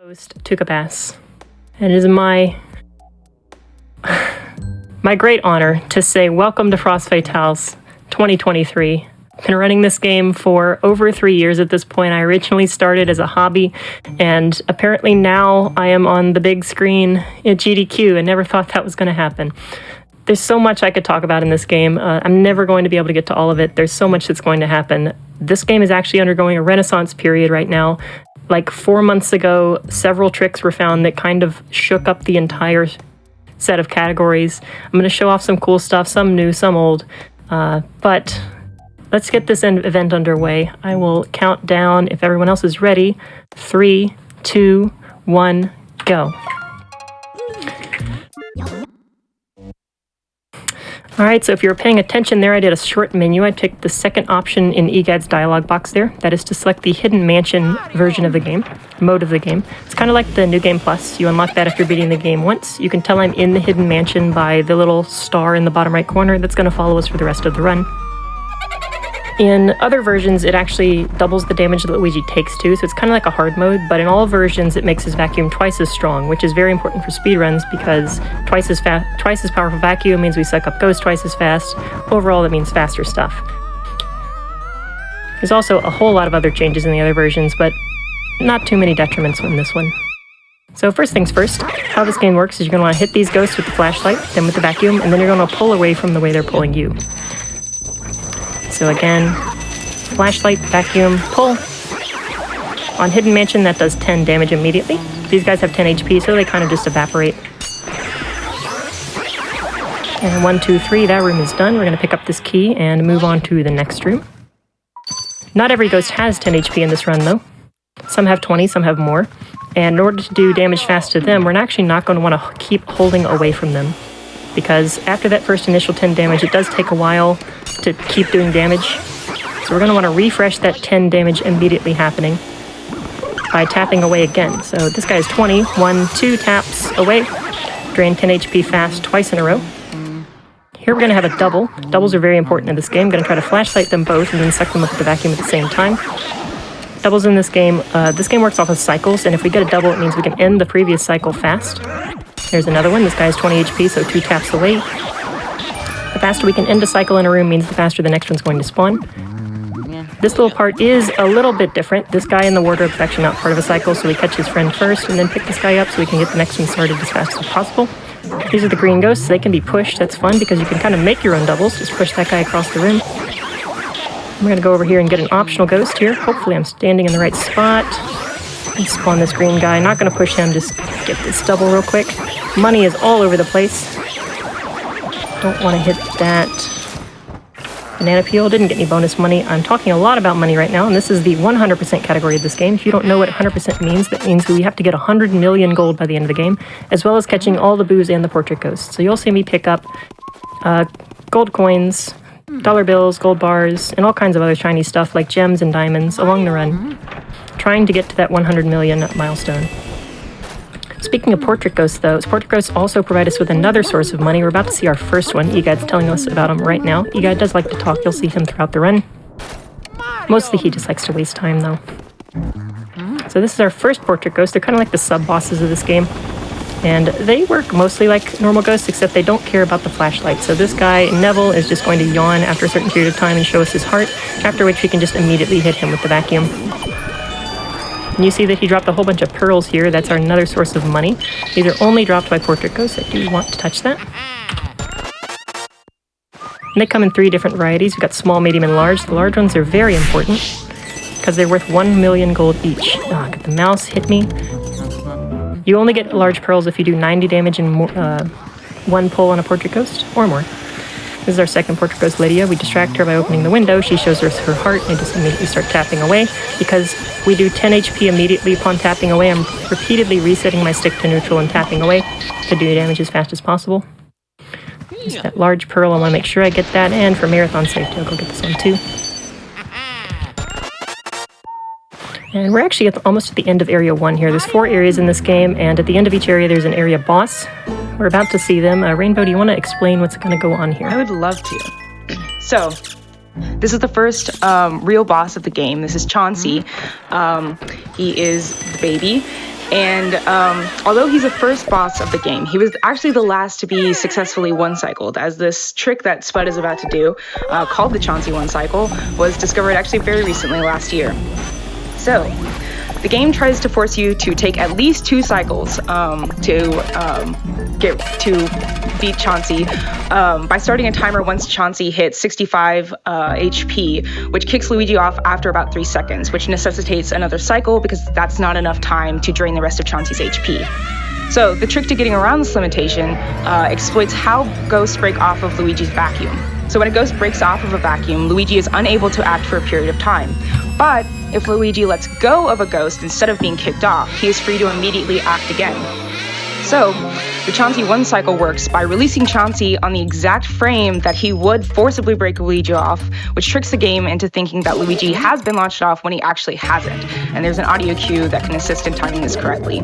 Host Tucabass, and it is my great honor to say welcome to Frost Fatales 2023. I've been running this game for over 3 years at this point. I originally started as a hobby, and apparently now I am on the big screen at GDQ, and never thought that was going to happen. There's so much I could talk about in this game. I'm never going to be able to get to all of it. There's so much that's going to happen. This game is actually undergoing a renaissance period right now. Like 4 months ago, several tricks were found that kind of shook up the entire set of categories. I'm going to show off some cool stuff, some new, some old. But let's get this event underway. I will count down if everyone else is ready. 3, 2, 1, go. All right, so if you were paying attention there, I did a short menu. I picked the second option in EGAD's dialog box there. That is to select the Hidden Mansion version of the game, mode of the game. It's kind of like the New Game Plus. You unlock that after beating the game once. You can tell I'm in the Hidden Mansion by the little star in the bottom right corner that's going to follow us for the rest of the run. In other versions, it actually doubles the damage that Luigi takes too, so it's kind of like a hard mode, but in all versions it makes his vacuum twice as strong, which is very important for speedruns because twice as powerful vacuum means we suck up ghosts twice as fast. Overall, that means faster stuff. There's also a whole lot of other changes in the other versions, but not too many detriments in this one. So first things first, how this game works is you're going to want to hit these ghosts with the flashlight, then with the vacuum, and then you're going to pull away from the way they're pulling you. So again, flashlight, vacuum, pull. On Hidden Mansion, that does 10 damage immediately. These guys have 10 HP, so they kind of just evaporate. And 1, 2, 3, that room is done. We're going to pick up this key and move on to the next room. Not every ghost has 10 HP in this run, though. Some have 20, some have more. And in order to do damage fast to them, we're actually not going to want to keep holding away from them. Because after that first initial 10 damage, it does take a while to keep doing damage. So we're going to want to refresh that 10 damage immediately happening by tapping away again. So this guy is 20. 1, 2 taps away. Drain 10 HP fast twice in a row. Here we're going to have a double. Doubles are very important in this game. I'm going to try to flashlight them both and then suck them up with the vacuum at the same time. Doubles in this game works off of cycles, and if we get a double, it means we can end the previous cycle fast. There's another one. This guy has 20 HP, so 2 taps away. The faster we can end a cycle in a room means the faster the next one's going to spawn. This little part is a little bit different. This guy in the wardrobe is actually not part of a cycle, so we catch his friend first and then pick this guy up so we can get the next one started as fast as possible. These are the green ghosts. They can be pushed. That's fun because you can kind of make your own doubles. Just push that guy across the room. I'm going to go over here and get an optional ghost here. Hopefully I'm standing in the right spot. And spawn this green guy. Not going to push him, just get this double real quick. Money is all over the place. Don't want to hit that. Banana peel, didn't get any bonus money. I'm talking a lot about money right now, and this is the 100% category of this game. If you don't know what 100% means, that means we have to get 100 million gold by the end of the game, as well as catching all the boos and the portrait ghosts. So you'll see me pick up gold coins, dollar bills, gold bars, and all kinds of other shiny stuff like gems and diamonds along the run, trying to get to that 100 million milestone. Speaking of portrait ghosts, though, portrait ghosts also provide us with another source of money. We're about to see our first one. EGAD's telling us about him right now. EGAD does like to talk. You'll see him throughout the run. Mostly he just likes to waste time, though. So this is our first portrait ghost. They're kind of like the sub-bosses of this game. And they work mostly like normal ghosts, except they don't care about the flashlight. So this guy, Neville, is just going to yawn after a certain period of time and show us his heart, after which we can just immediately hit him with the vacuum. And you see that he dropped a whole bunch of pearls here. That's our another source of money. These are only dropped by portrait ghosts. I do want to touch that. And they come in 3 different varieties. We've got small, medium, and large. The large ones are very important because they're worth 1 million gold each. Oh, got the mouse hit me. You only get large pearls if you do 90 damage in 1 pull on a portrait ghost or more. This is our second portrait ghost, Lydia. We distract her by opening the window. She shows us her heart and just immediately start tapping away. Because we do 10 HP immediately upon tapping away, I'm repeatedly resetting my stick to neutral and tapping away to do damage as fast as possible. Just that large pearl, I want to make sure I get that. And for marathon safety, I'll go get this one too. And we're actually almost at the end of Area 1 here. There's 4 areas in this game, and at the end of each area there's an area boss. We're about to see them. Rainbow, do you want to explain what's going to go on here? I would love to. So, this is the first real boss of the game. This is Chauncey. He is the baby, And although he's the first boss of the game, he was actually the last to be successfully one-cycled, as this trick that Spud is about to do, called the Chauncey one-cycle, was discovered actually very recently last year. So, the game tries to force you to take at least 2 cycles to beat Chauncey by starting a timer once Chauncey hits 65 HP, which kicks Luigi off after about 3 seconds, which necessitates another cycle because that's not enough time to drain the rest of Chauncey's HP. So the trick to getting around this limitation exploits how ghosts break off of Luigi's vacuum. So when a ghost breaks off of a vacuum, Luigi is unable to act for a period of time. But if Luigi lets go of a ghost instead of being kicked off, he is free to immediately act again. So, the Chauncey one-cycle works by releasing Chauncey on the exact frame that he would forcibly break Luigi off, which tricks the game into thinking that Luigi has been launched off when he actually hasn't. And there's an audio cue that can assist in timing this correctly.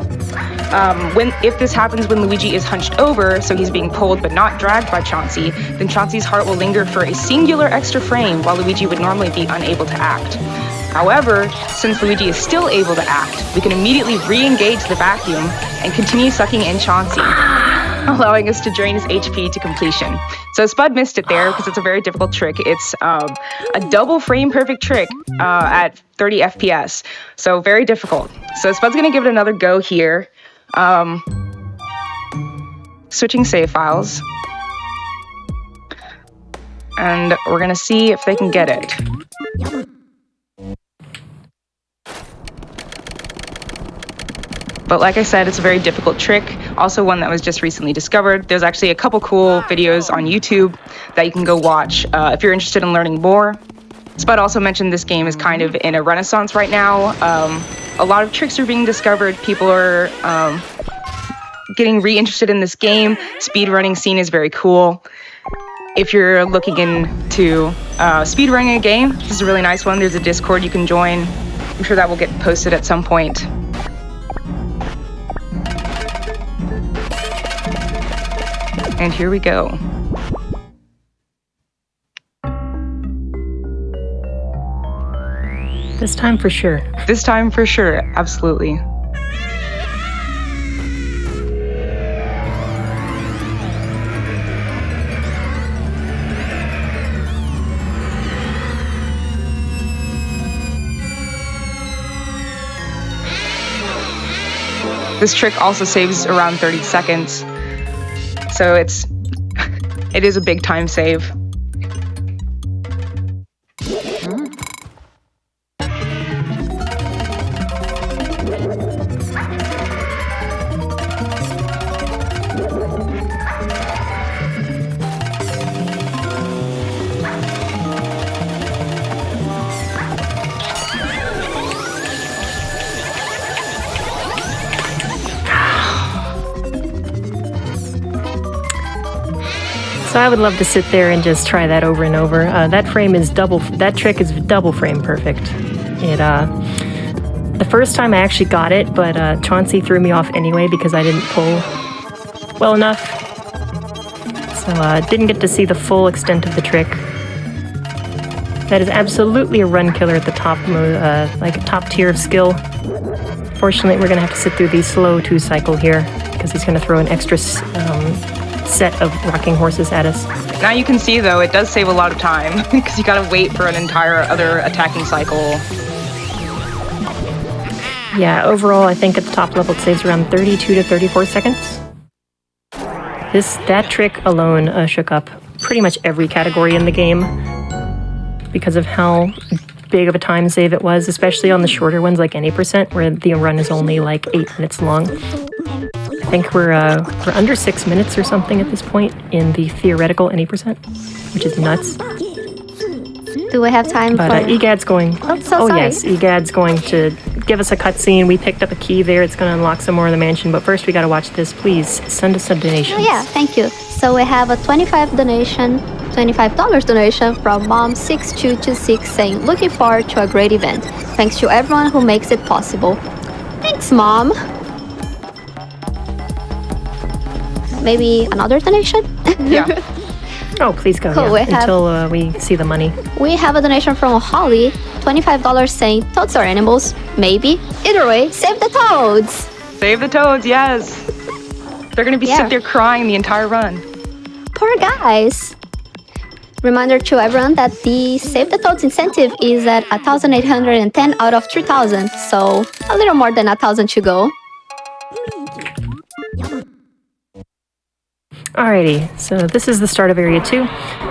If this happens when Luigi is hunched over, so he's being pulled but not dragged by Chauncey, then Chauncey's heart will linger for a singular extra frame while Luigi would normally be unable to act. However, since Luigi is still able to act, we can immediately re-engage the vacuum and continue sucking in Chauncey, allowing us to drain his HP to completion. So Spud missed it there because it's a very difficult trick. It's a double frame perfect trick at 30 FPS, so very difficult. So Spud's gonna give it another go here. Switching save files. And we're gonna see if they can get it. But like I said, it's a very difficult trick, also one that was just recently discovered. There's actually a couple cool videos on YouTube that you can go watch if you're interested in learning more. Spud also mentioned this game is kind of in a renaissance right now. A lot of tricks are being discovered. People are getting re-interested in this game. Speedrunning scene is very cool. If you're looking into speedrunning a game, this is a really nice one. There's a Discord you can join. I'm sure that will get posted at some point. And here we go. This time for sure. This time for sure, absolutely. This trick also saves around 30 seconds. So it is a big time save. So I would love to sit there and just try that over and over. That trick is double frame perfect. The first time I actually got it, but Chauncey threw me off anyway because I didn't pull well enough. So I didn't get to see the full extent of the trick. That is absolutely a run killer at the top, like a top tier of skill. Fortunately, we're gonna have to sit through the slow 2-cycle here because he's gonna throw an extra set of rocking horses at us. Now you can see though, it does save a lot of time because you gotta wait for an entire other attacking cycle. Yeah, overall I think at the top level it saves around 32 to 34 seconds. That trick alone shook up pretty much every category in the game because of how big of a time save it was, especially on the shorter ones like any percent where the run is only like 8 minutes long. I think we're under 6 minutes or something at this point in the theoretical any percent, which is nuts. Do we have time but, for... Egad's going... sorry. Yes, Egad's going to give us a cutscene. We picked up a key there. It's going to unlock some more of the mansion. But first, we got to watch this. Please, send us some donations. Oh, yeah, thank you. So we have a $25 donation from Mom6226 saying, looking forward to a great event. Thanks to everyone who makes it possible. Thanks, Mom. Maybe another donation? Yeah. Oh, please go. Cool, yeah, until we see the money. We have a donation from Holly, $25 saying, toads are animals. Maybe. Either way, save the toads. Save the toads, yes. They're gonna be Yeah. sit there crying the entire run. Poor guys. Reminder to everyone that the Save the Toads incentive is at 1,810 out of 3,000, so a little more than 1,000 to go. Alrighty, so this is the start of Area 2.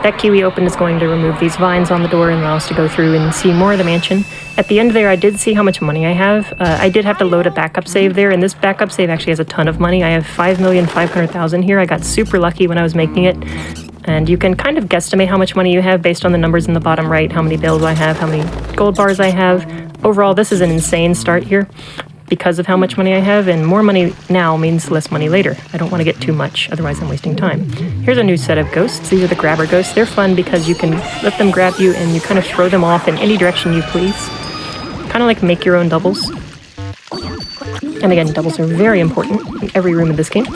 That key we opened is going to remove these vines on the door and allow us to go through and see more of the mansion. At the end there, I did see how much money I have. I did have to load a backup save there, and this backup save actually has a ton of money. I have 5,500,000 here. I got super lucky when I was making it. And you can kind of guesstimate how much money you have based on the numbers in the bottom right, how many bills I have, how many gold bars I have. Overall, this is an insane start here because of how much money I have, and more money now means less money later. I don't want to get too much, otherwise I'm wasting time. Here's a new set of ghosts. These are the grabber ghosts. They're fun because you can let them grab you and you kind of throw them off in any direction you please. Kind of like make your own doubles. And again, doubles are very important in every room of this game.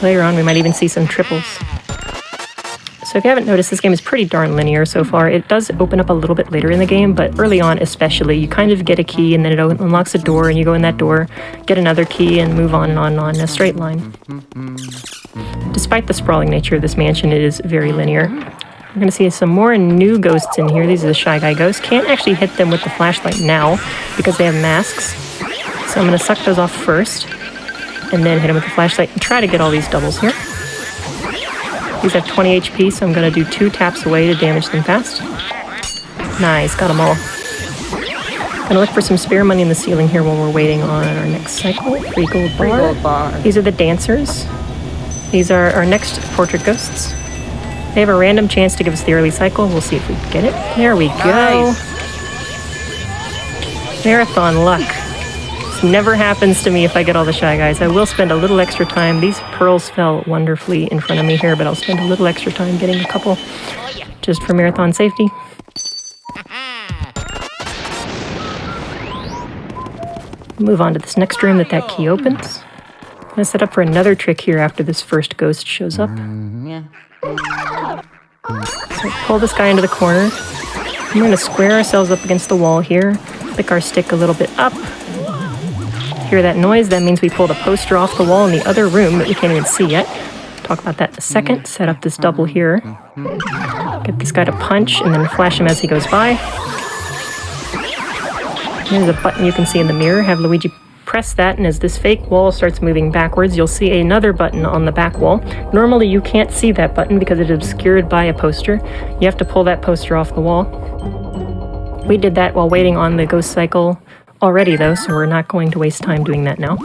Later on, we might even see some triples. So if you haven't noticed, this game is pretty darn linear so far. It does open up a little bit later in the game, but early on especially, you kind of get a key and then it unlocks a door and you go in that door, get another key and move on and on in a straight line. Despite the sprawling nature of this mansion, it is very linear. We're going to see some more new ghosts in here. These are the Shy Guy ghosts. Can't actually hit them with the flashlight now because they have masks. So I'm going to suck those off first and then hit them with the flashlight and try to get all these doubles here. These have 20 HP, so I'm going to do 2 taps away to damage them fast. Nice, got them all. Gonna look for some spare money in the ceiling here while we're waiting on our next cycle. 3 gold bar. These are the dancers. These are our next portrait ghosts. They have a random chance to give us the early cycle. We'll see if we get it. There we go. Marathon luck. This never happens to me if I get all the Shy Guys. I will spend a little extra time. These pearls fell wonderfully in front of me here, but I'll spend a little extra time getting a couple just for marathon safety. Move on to this next room that key opens. I'm going to set up for another trick here after this first ghost shows up. So pull this guy into the corner. I'm going to square ourselves up against the wall here. Flick our stick a little bit up. Hear that noise? That means we pulled a poster off the wall in the other room that we can't even see yet. Talk about that in a second. Set up this double here. Get this guy to punch and then flash him as he goes by. There's a button you can see in the mirror. Have Luigi press that, and as this fake wall starts moving backwards, you'll see another button on the back wall. Normally you can't see that button because it is obscured by a poster. You have to pull that poster off the wall. We did that while waiting on the ghost cycle already though, so we're not going to waste time doing that now.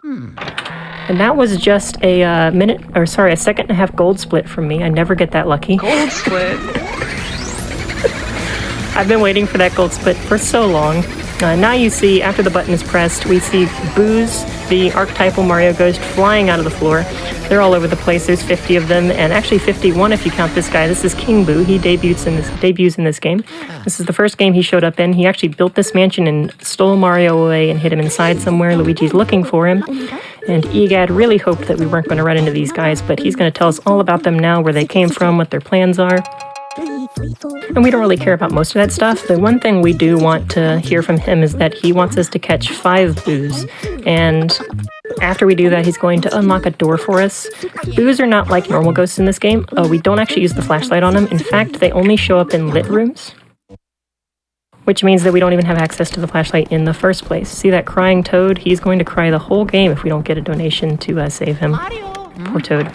And that was just a a second and a half gold split from me. I never get that lucky. Gold split. I've been waiting for that gold split for so long. Now you see, after the button is pressed, we see Boo's, the archetypal Mario ghost, flying out of the floor. They're all over the place. There's 50 of them, and actually 51 if you count this guy. This is King Boo. He debuts in this game. This is the first game he showed up in. He actually built this mansion and stole Mario away and hid him inside somewhere. Luigi's looking for him. And EGAD really hoped that we weren't going to run into these guys, but he's going to tell us all about them now, where they came from, what their plans are. And we don't really care about most of that stuff. The one thing we do want to hear from him is that he wants us to catch 5 Boos. And after we do that, he's going to unlock a door for us. Boos are not like normal ghosts in this game. We don't actually use the flashlight on them. In fact, they only show up in lit rooms, which means that we don't even have access to the flashlight in the first place. See that crying Toad? He's going to cry the whole game if we don't get a donation to save him. Poor Toad.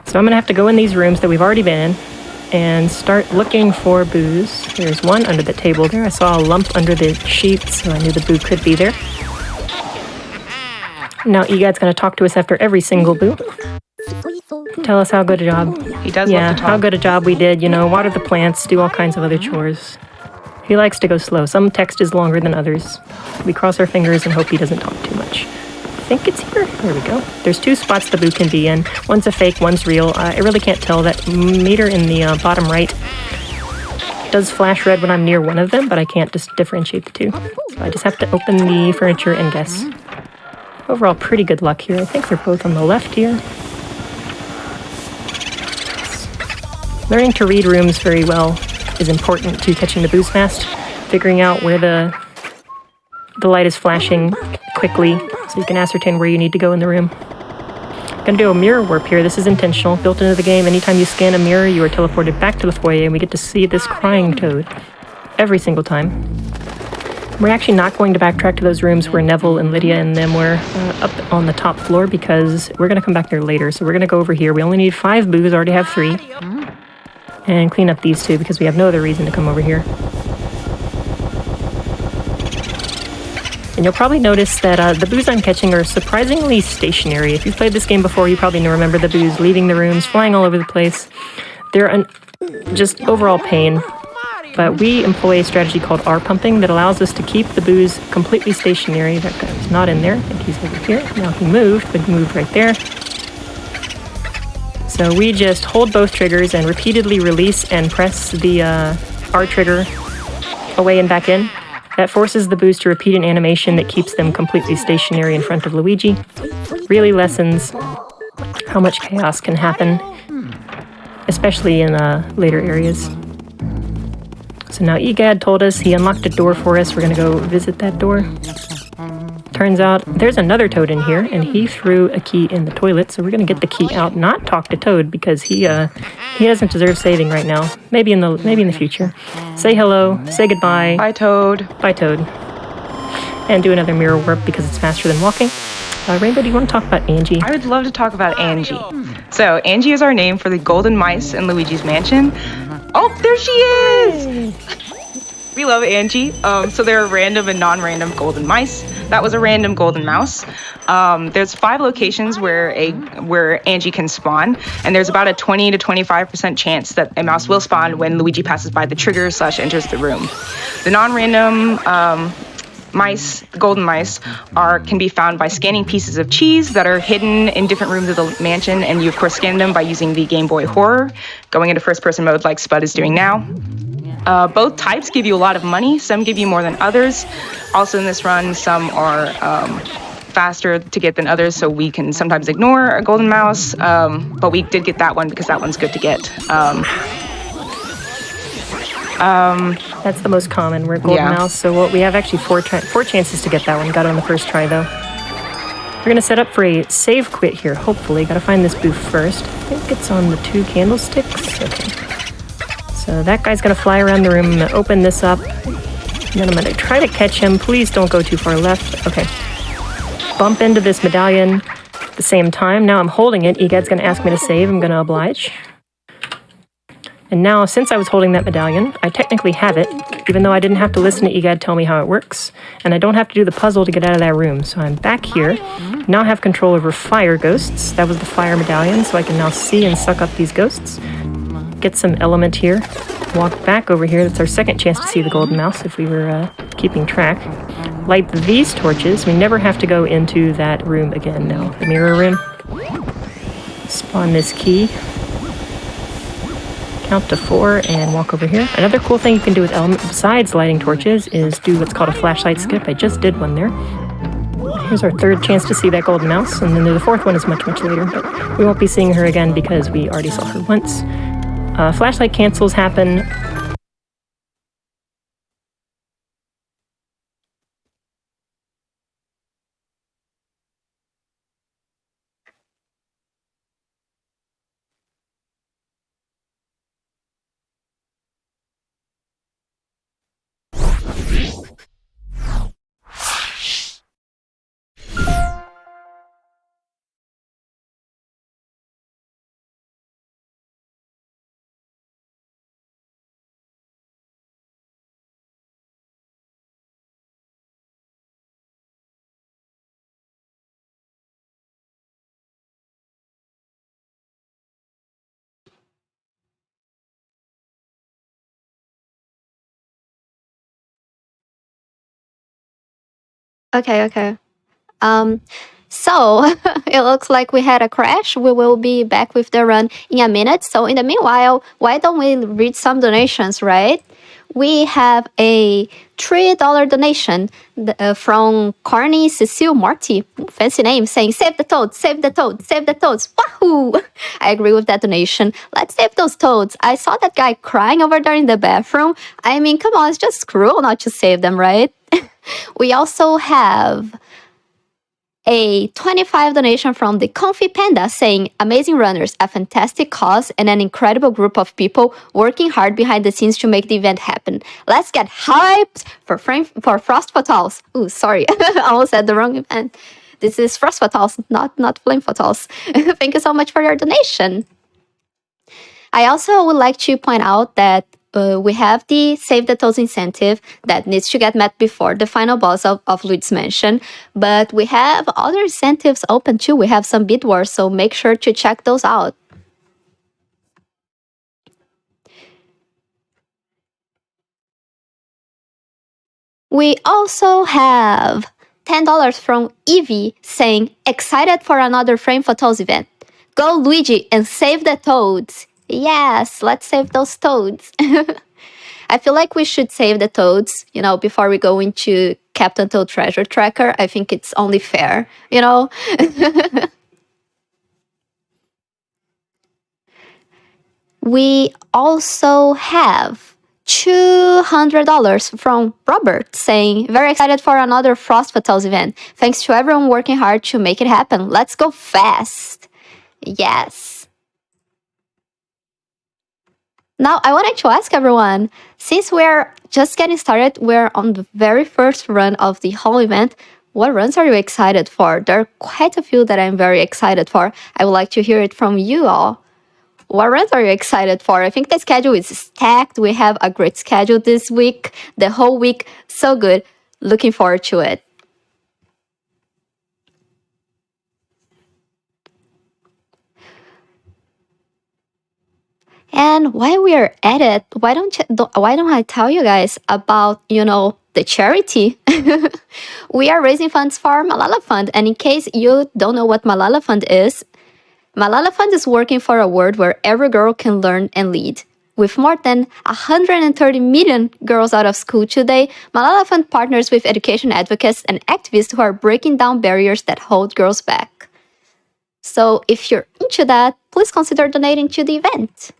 So I'm going to have to go in these rooms that we've already been in and start looking for Boos. There's one under the table there. I saw a lump under the sheets, so I knew the Boo could be there. Now EGAD's going to talk to us after every single Boo. Tell us how good a job. He does love to talk. How good a job we did. You know, water the plants, do all kinds of other chores. He likes to go slow. Some text is longer than others. We cross our fingers and hope he doesn't talk too much. I think it's here. There we go. There's 2 spots the Boo can be in. One's a fake, one's real. I really can't tell. That meter in the bottom right does flash red when I'm near one of them, but I can't just differentiate the 2. So I just have to open the furniture and guess. Overall, pretty good luck here. I think they're both on the left here. Learning to read rooms very well is important to catching the Boos fast. Figuring out where the the light is flashing quickly so you can ascertain where you need to go in the room. Gonna do a mirror warp here. This is intentional, built into the game. Anytime you scan a mirror, you are teleported back to the foyer, and we get to see this crying toad every single time. We're actually not going to backtrack to those rooms where Neville and Lydia and them were up on the top floor because we're going to come back there later. So we're going to go over here. We only need 5 boos, already have 3. And clean up these 2 because we have no other reason to come over here. And you'll probably notice that the boos I'm catching are surprisingly stationary. If you've played this game before, you probably remember the boos leaving the rooms, flying all over the place. They're just overall pain. But we employ a strategy called R-pumping that allows us to keep the boos completely stationary. That guy's not in there. I think he's over here. Now he moved, but he moved right there. So we just hold both triggers and repeatedly release and press the R trigger away and back in. That forces the boos to repeat an animation that keeps them completely stationary in front of Luigi. Really lessens how much chaos can happen, especially in later areas. So now Egad told us he unlocked a door for us. We're going to go visit that door. Turns out there's another Toad in here, and he threw a key in the toilet. So we're going to get the key out, not talk to Toad, because he doesn't deserve saving right now. Maybe in the future. Say hello. Say goodbye. Bye, Toad. Bye, Toad. And do another mirror warp because it's faster than walking. Rainbow, do you want to talk about Angie? I would love to talk about Angie. So Angie is our name for the golden mice in Luigi's mansion. Oh, there she is! We love Angie. So there are random and non-random golden mice. That was a random golden mouse. There's 5 locations where Angie can spawn, and there's about a 20 to 25% chance that a mouse will spawn when Luigi passes by the trigger / enters the room. The non-random mice, the golden mice, can be found by scanning pieces of cheese that are hidden in different rooms of the mansion, and you of course scan them by using the Game Boy Horror, going into first-person mode like Spud is doing now. Both types give you a lot of money. Some give you more than others. Also in this run, some are faster to get than others, so we can sometimes ignore a golden mouse, but we did get that one because that one's good to get. That's the most common. We're golden mouse, so we have actually 4 chances to get that one. Got it on the first try though. We're gonna set up for a save quit here. Hopefully, gotta find this booth first. I think it's on the 2 candlesticks. Okay. So that guy's gonna fly around the room. I'm gonna open this up, and then I'm gonna try to catch him. Please don't go too far left. Okay. Bump into this medallion at the same time. Now I'm holding it. Egad's gonna ask me to save. I'm gonna oblige. And now, since I was holding that medallion, I technically have it, even though I didn't have to listen to Egad tell me how it works, and I don't have to do the puzzle to get out of that room. So I'm back here, now have control over fire ghosts. That was the fire medallion, so I can now see and suck up these ghosts. Get some element here, walk back over here. That's our second chance to see the golden mouse if we were keeping track. Light these torches. We never have to go into that room again now, the mirror room. Spawn this key. Count to 4 and walk over here. Another cool thing you can do with element besides lighting torches is do what's called a flashlight skip. I just did one there. Here's our 3rd chance to see that golden mouse, and then the 4th one is much later, but we won't be seeing her again because we already saw her once. Flashlight cancels happen. Okay. So it looks like we had a crash. We will be back with the run in a minute. So in the meanwhile, why don't we read some donations, right? We have a $3 donation from Carney Cecile Marty, fancy name, saying, save the toads, save the toads, save the toads. Wahoo! I agree with that donation. Let's save those toads. I saw that guy crying over there in the bathroom. I mean, come on, it's just cruel not to save them, right? We also have a 25 donation from the Comfy Panda saying, amazing runners, a fantastic cause and an incredible group of people working hard behind the scenes to make the event happen. Let's get hyped for Frost Fatals. Ooh, sorry, I almost said the wrong event. This is Frost Fatals, not Flame Fatals. Thank you so much for your donation. I also would like to point out that we have the Save the Toes incentive that needs to get met before the final boss of Luigi's Mansion, but we have other incentives open too. We have some bid wars, so make sure to check those out. We also have $10 from Evie saying, excited for another Frame for Toads event. Go Luigi and save the toads. Yes, let's save those toads. I feel like we should save the toads, before we go into Captain Toad Treasure Tracker. I think it's only fair, We also have $200 from Robert saying, very excited for another Frost Fatals event. Thanks to everyone working hard to make it happen. Let's go fast. Yes. Now, I wanted to ask everyone, since we're just getting started, we're on the very first run of the whole event, what runs are you excited for? There are quite a few that I'm very excited for. I would like to hear it from you all. What runs are you excited for? I think the schedule is stacked. We have a great schedule this week, the whole week. So good. Looking forward to it. And while we are at it, why don't I tell you guys about, the charity? We are raising funds for Malala Fund. And in case you don't know what Malala Fund is working for a world where every girl can learn and lead. With more than 130 million girls out of school today, Malala Fund partners with education advocates and activists who are breaking down barriers that hold girls back. So if you're into that, please consider donating to the event.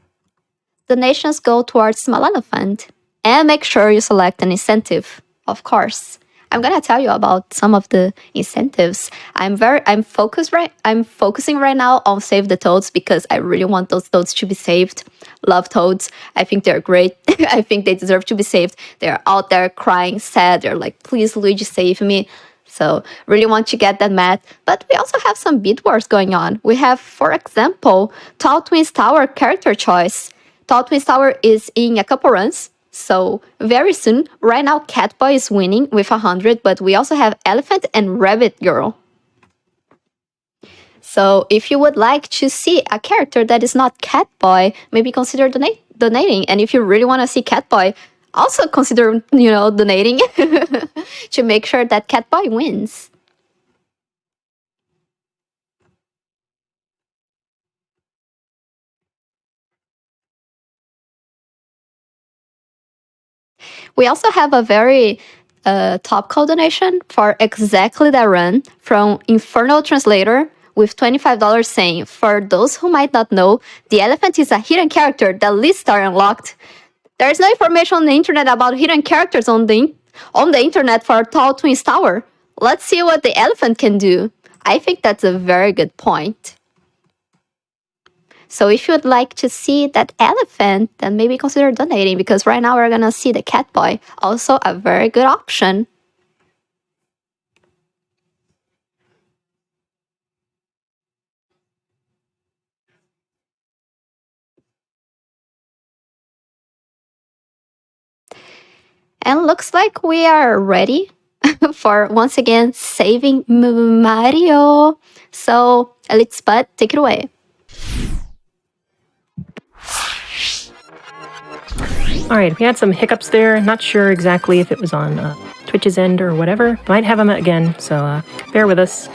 Donations go towards Malala Fund. And make sure you select an incentive, of course. I'm gonna tell you about some of the incentives. I'm focusing right now on Save the Toads because I really want those toads to be saved. Love toads. I think they're great. I think they deserve to be saved. They're out there crying, sad. They're like, please, Luigi, save me. So really want to get that met. But we also have some bid wars going on. We have, for example, Tall Twins Tower character choice. Tall Twins Tower is in a couple runs, so very soon. Right now, Catboy is winning with 100, but we also have Elephant and Rabbit Girl. So if you would like to see a character that is not Catboy, maybe consider donating. And if you really want to see Catboy, also consider, donating to make sure that Catboy wins. We also have a very top-call donation for exactly that run from Infernal Translator with $25 saying, for those who might not know, the elephant is a hidden character that lists are unlocked. There is no information on the internet about hidden characters on the internet for Tall Twins Tower. Let's see what the elephant can do. I think that's a very good point. So if you would like to see that elephant, then maybe consider donating, because right now we're gonna see the Catboy, also a very good option. And looks like we are ready for, once again, saving Mario. So, Elite Spud, take it away. Alright, we had some hiccups there. Not sure exactly if it was on Twitch's end or whatever. Might have them again, so bear with us.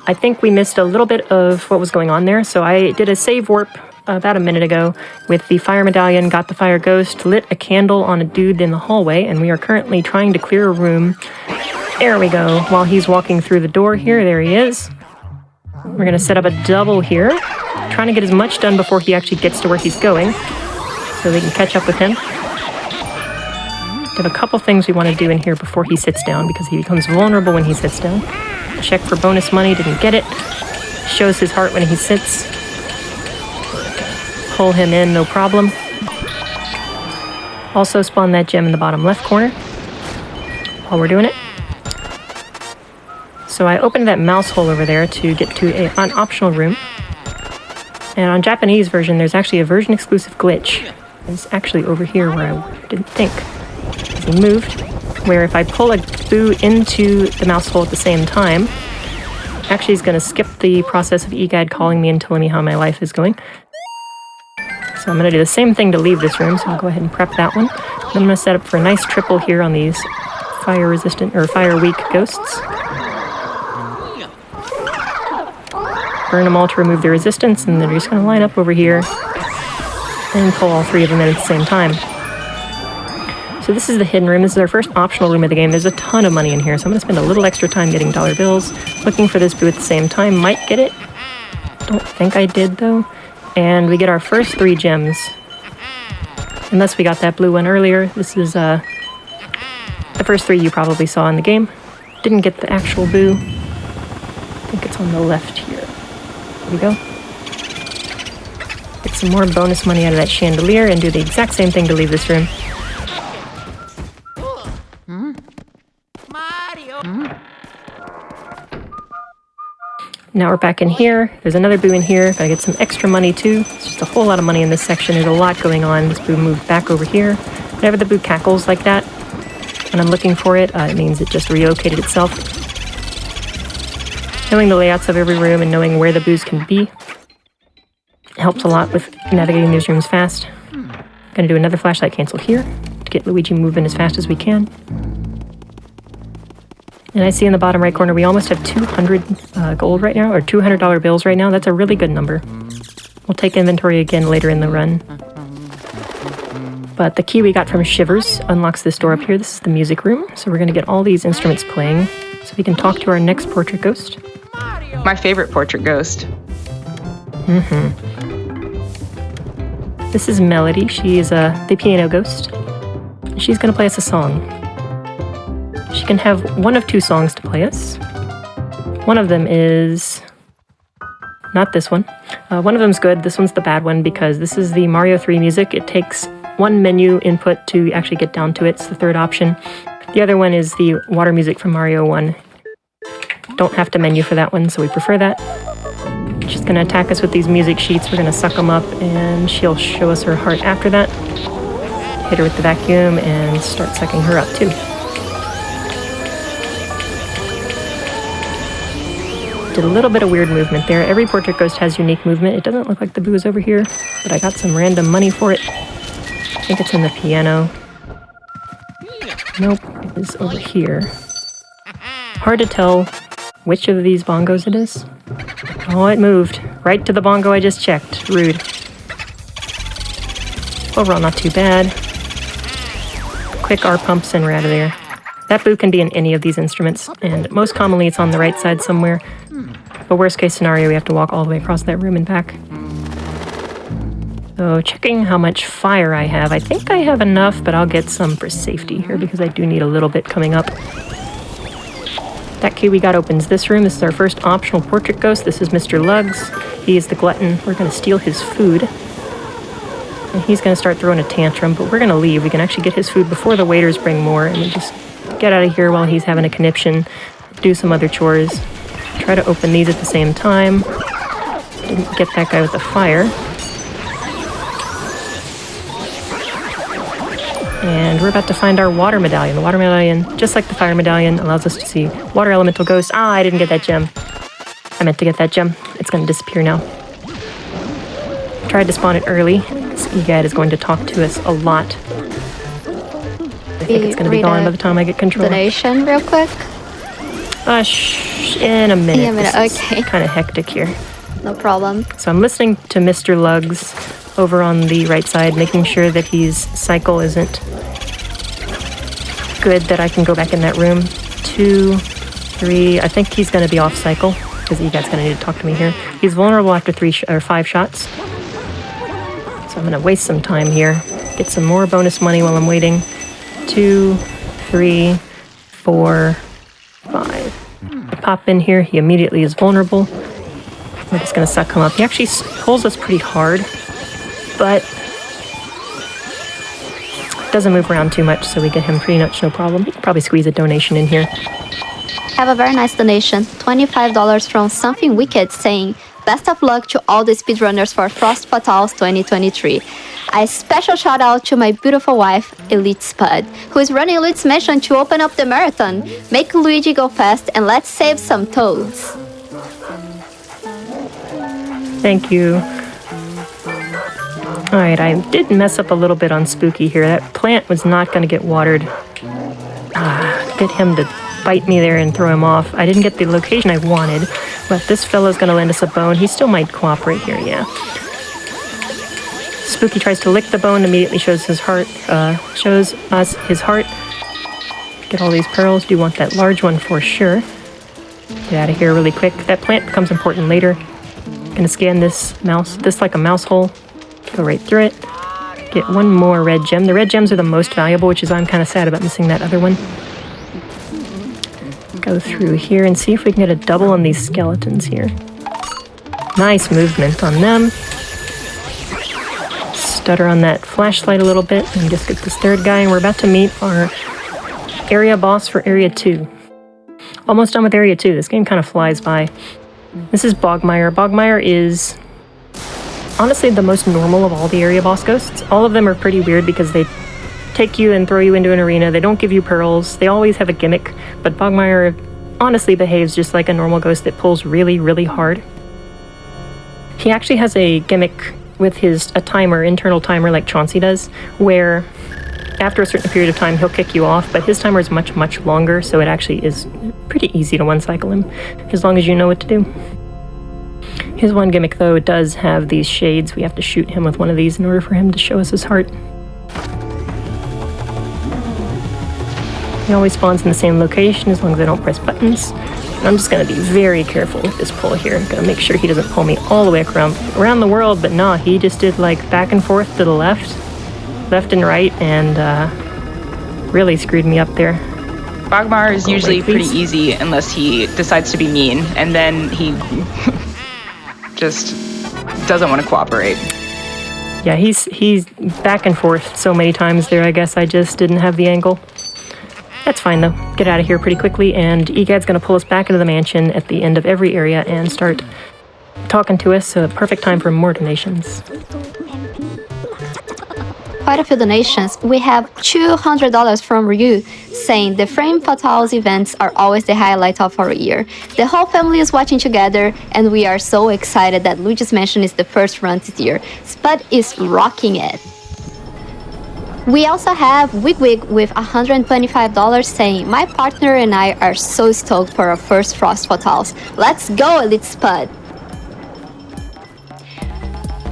I think we missed a little bit of what was going on there, so I did a save warp about a minute ago with the fire medallion, got the fire ghost, lit a candle on a dude in the hallway, and we are currently trying to clear a room. There we go. While he's walking through the door here, there he is. We're going to set up a double here, trying to get as much done before he actually gets to where he's going, so we can catch up with him. We have a couple things we want to do in here before he sits down, because he becomes vulnerable when he sits down. Check for bonus money, didn't get it. Shows his heart when he sits. Pull him in, no problem. Also spawn that gem in the bottom left corner while we're doing it. So I opened that mouse hole over there to get to an optional room. And on Japanese version, there's actually a version exclusive glitch. It's actually over here where I didn't think. He moved, where if I pull a boo into the mouse hole at the same time, actually he's going to skip the process of EGAD calling me and telling me how my life is going. So I'm going to do the same thing to leave this room, so I'll go ahead and prep that one. Then I'm going to set up for a nice triple here on these fire resistant or fire weak ghosts. Burn them all to remove their resistance, and then we're just going to line up over here and pull all three of them in at the same time. So this is the hidden room. This is our first optional room of the game. There's a ton of money in here, so I'm going to spend a little extra time getting dollar bills, looking for this boo at the same time. Might get it. Don't think I did, though. And we get our first 3 gems. Unless we got that blue one earlier. This is the first 3 you probably saw in the game. Didn't get the actual boo. I think it's on the left here. There we go. Get some more bonus money out of that chandelier and do the exact same thing to leave this room. Now we're back in here. There's another boo in here. Gotta get some extra money too. It's just a whole lot of money in this section. There's a lot going on. This boo moved back over here. Whenever the boo cackles like that, when I'm looking for it, it means it just relocated itself. Knowing the layouts of every room and knowing where the boos can be helps a lot with navigating these rooms fast. Gonna do another flashlight cancel here to get Luigi moving as fast as we can. And I see in the bottom right corner, we almost have 200 gold right now, or $200 bills right now. That's a really good number. We'll take inventory again later in the run. But the key we got from Shivers unlocks this door up here. This is the music room. So we're going to get all these instruments playing so we can talk to our next portrait ghost. My favorite portrait ghost. This is Melody. She is the piano ghost. She's going to play us a song. She can have one of 2 songs to play us. One of them is not this one. One of them's good. This one's the bad one because this is the Mario 3 music. It takes 1 menu input to actually get down to it. It's the 3rd option. The other one is the water music from Mario 1. Don't have to menu for that one, so we prefer that. She's going to attack us with these music sheets. We're going to suck them up, and she'll show us her heart after that. Hit her with the vacuum and start sucking her up too. Did a little bit of weird movement there. Every portrait ghost has unique movement. It doesn't look like the boo is over here, but I got some random money for it. I think it's in the piano. Nope, it is over here. Hard to tell which of these bongos it is. Oh, it moved. Right to the bongo I just checked. Rude. Overall, not too bad. Quick R pumps and we're out of there. That boo can be in any of these instruments, and most commonly it's on the right side somewhere. But worst case scenario, we have to walk all the way across that room and back. So checking how much fire I have. I think I have enough, but I'll get some for safety here because I do need a little bit coming up. That key we got opens this room. This is our first optional portrait ghost. This is Mr. Lugs. He is the glutton. We're going to steal his food. And he's going to start throwing a tantrum, but we're going to leave. We can actually get his food before the waiters bring more, and we just get out of here while he's having a conniption, do some other chores, try to open these at the same time. Didn't get that guy with the fire. And we're about to find our water medallion. The water medallion, just like the fire medallion, allows us to see water elemental ghosts. Ah, I didn't get that gem. I meant to get that gem. It's going to disappear now. Tried to spawn it early. This EGAD is going to talk to us a lot. I think it's going to be gone by the time I get control. Donation real quick. In a minute. In a minute, okay. Kind of hectic here. No problem. So I'm listening to Mr. Lugs over on the right side, making sure that his cycle isn't good, that I can go back in that room. 2, 3, I think he's going to be off cycle, because EGAD's going to need to talk to me here. He's vulnerable after 5 shots. So I'm going to waste some time here, get some more bonus money while I'm waiting. 2, 3, 4, 5. Pop in here. He immediately is vulnerable. We're just going to suck him up. He actually pulls us pretty hard, but doesn't move around too much, so we get him pretty much no problem. He can probably squeeze a donation in here. Have a very nice donation. $25 from Something Wicked saying, best of luck to all the speedrunners for Frost Fatals 2023. A special shout out to my beautiful wife, Elite Spud, who is running Elite's mission to open up the marathon. Make Luigi go fast and let's save some toads. Thank you. Alright, I did mess up a little bit on Spooky here. That plant was not going to get watered. Get him to bite me there and throw him off. I didn't get the location I wanted, but this fellow's going to lend us a bone. He still might cooperate here, yeah. Spooky tries to lick the bone, immediately shows us his heart. Get all these pearls. Do want that large one for sure. Get out of here really quick. That plant becomes important later. Gonna scan this like a mouse hole. Go right through it. Get one more red gem. The red gems are the most valuable, which is why I'm kind of sad about missing that other one. Go through here and see if we can get a double on these skeletons here. Nice movement on them. Stutter on that flashlight a little bit and just get this third guy, and we're about to meet our area boss for Area 2. Almost done with Area 2. This game kind of flies by. This is Bogmire. Bogmire is honestly the most normal of all the area boss ghosts. All of them are pretty weird because they take you and throw you into an arena. They don't give you pearls. They always have a gimmick, but Bogmire honestly behaves just like a normal ghost that pulls really, really hard. He actually has a gimmick with a timer, internal timer like Chauncey does, where after a certain period of time he'll kick you off, but his timer is much, much longer, so it actually is pretty easy to one-cycle him, as long as you know what to do. His one gimmick, though, does have these shades. We have to shoot him with one of these in order for him to show us his heart. He always spawns in the same location as long as I don't press buttons. And I'm just going to be very careful with this pull here. I'm going to make sure he doesn't pull me all the way around the world, but no, he just did like back and forth to the left and right, and really screwed me up there. Bogmire is usually pretty easy unless he decides to be mean, and then he just doesn't want to cooperate. Yeah, he's back and forth so many times there. I guess I just didn't have the angle. That's fine though. Get out of here pretty quickly, and EGAD's going to pull us back into the mansion at the end of every area and start talking to us. So perfect time for more donations. Quite a few donations. We have $200 from Ryu saying the Frame Fatals events are always the highlight of our year. The whole family is watching together, and we are so excited that Luigi's Mansion is the first run this year. Spud is rocking it. We also have Wigwig with $125 saying, my partner and I are so stoked for our first Frost Fatals. Let's go, Elite Spud!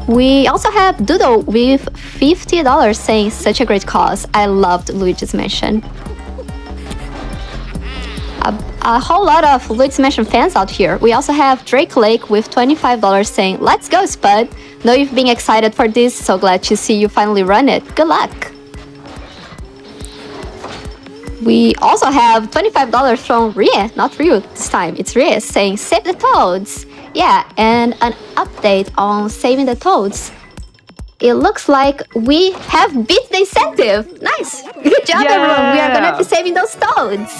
We also have Doodle with $50 saying, such a great cause. I loved Luigi's Mansion. A whole lot of Luigi's Mansion fans out here. We also have Drake Lake with $25 saying, let's go, Spud. Know you've been excited for this, so glad to see you finally run it. Good luck. We also have $25 from Rie, not Ryu this time, it's Rie, saying, save the toads. Yeah, and an update on saving the toads. It looks like we have beat the incentive. Nice. Good job, everyone. We are going to be saving those toads.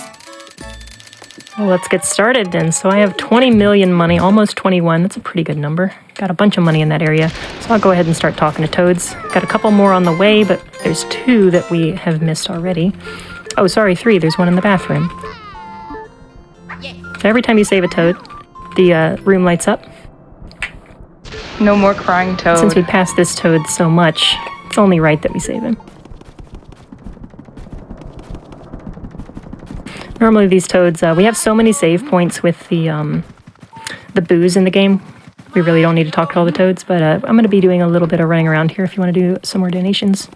Well, let's get started then. So I have 20 million money, almost 21. That's a pretty good number. Got a bunch of money in that area. So I'll go ahead and start talking to toads. Got a couple more on the way, but there's 2 that we have missed already. Oh, sorry, 3. There's one in the bathroom. So every time you save a toad, the room lights up. No more crying toad. Since we passed this toad so much, it's only right that we save him. Normally these toads, we have so many save points with the booze in the game. We really don't need to talk to all the toads, but I'm going to be doing a little bit of running around here if you want to do some more donations.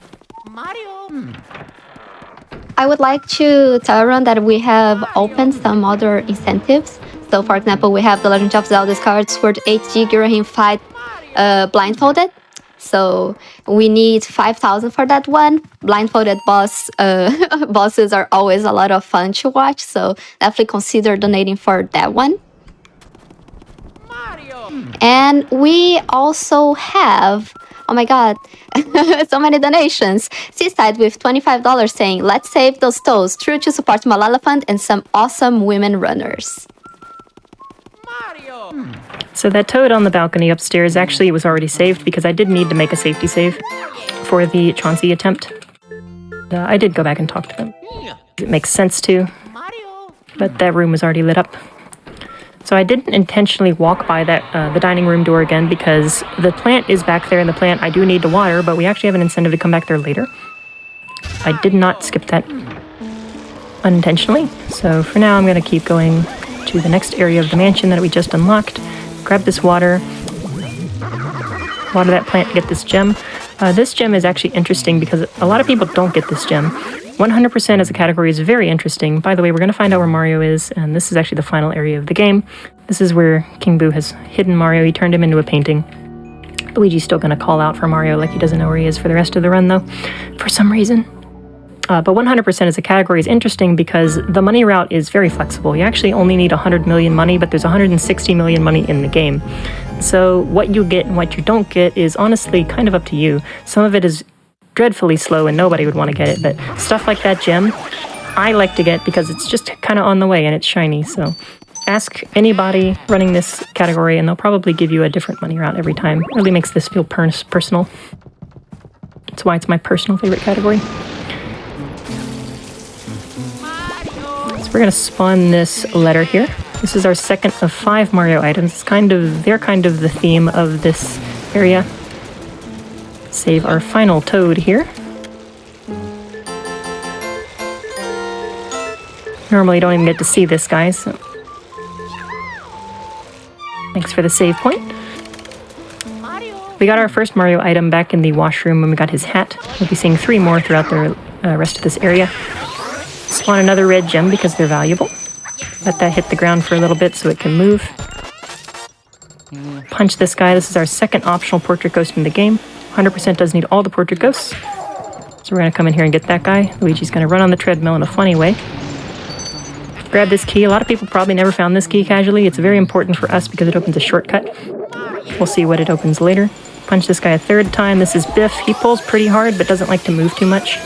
I would like to tell everyone that we have opened some other incentives. So, for example, we have The Legend of Zelda Skyward Sword HD Girahim Fight blindfolded. So we need 5,000 for that one. Blindfolded bosses are always a lot of fun to watch, so definitely consider donating for that one. And we also have, oh my god, so many donations. Seaside with $25 saying, let's save those toes, true to support Malala Fund and some awesome women runners. So that toad on the balcony upstairs, actually it was already saved because I did need to make a safety save for the Chauncey attempt. I did go back and talk to them. It makes sense to, but that room was already lit up. So I didn't intentionally walk by that the dining room door again because the plant is back there, and the plant I do need to water, but we actually have an incentive to come back there later. I did not skip that unintentionally. So for now I'm going to keep going to the next area of the mansion that we just unlocked. Grab this water that plant to get this gem. This gem is actually interesting because a lot of people don't get this gem. 100% as a category is very interesting. By the way, we're going to find out where Mario is, and this is actually the final area of the game. This is where King Boo has hidden Mario. He turned him into a painting. Luigi's still going to call out for Mario like he doesn't know where he is for the rest of the run, though, for some reason. But 100% as a category is interesting because the money route is very flexible. You actually only need 100 million money, but there's 160 million money in the game. So what you get and what you don't get is honestly kind of up to you. Some of it is dreadfully slow and nobody would want to get it, but stuff like that gem, I like to get because it's just kind of on the way and it's shiny. So ask anybody running this category and they'll probably give you a different money route every time. It really makes this feel personal. That's why it's my personal favorite category. So we're going to spawn this letter here. This is our second of 5 Mario items. They're kind of the theme of this area. Save our final toad here. Normally don't even get to see this guy, so thanks for the save point. We got our first Mario item back in the washroom when we got his hat. We'll be seeing 3 more throughout the rest of this area. Spawn another red gem because they're valuable. Let that hit the ground for a little bit so it can move. Punch this guy. This is our second optional portrait ghost in the game. 100% does need all the portrait ghosts. So we're going to come in here and get that guy. Luigi's going to run on the treadmill in a funny way. Grab this key. A lot of people probably never found this key casually. It's very important for us because it opens a shortcut. We'll see what it opens later. Punch this guy a 3rd time. This is Biff. He pulls pretty hard but doesn't like to move too much.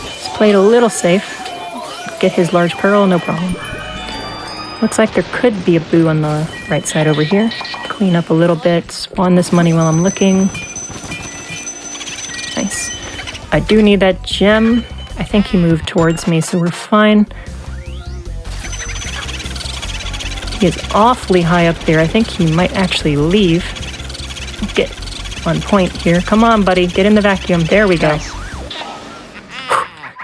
Just play it a little safe. Get his large pearl, no problem. Looks like there could be a Boo on the right side over here. Clean up a little bit. Spawn this money while I'm looking. Nice. I do need that gem. I think he moved towards me, so we're fine. He is awfully high up there. I think he might actually leave. Get on point here. Come on, buddy. Get in the vacuum. There we go.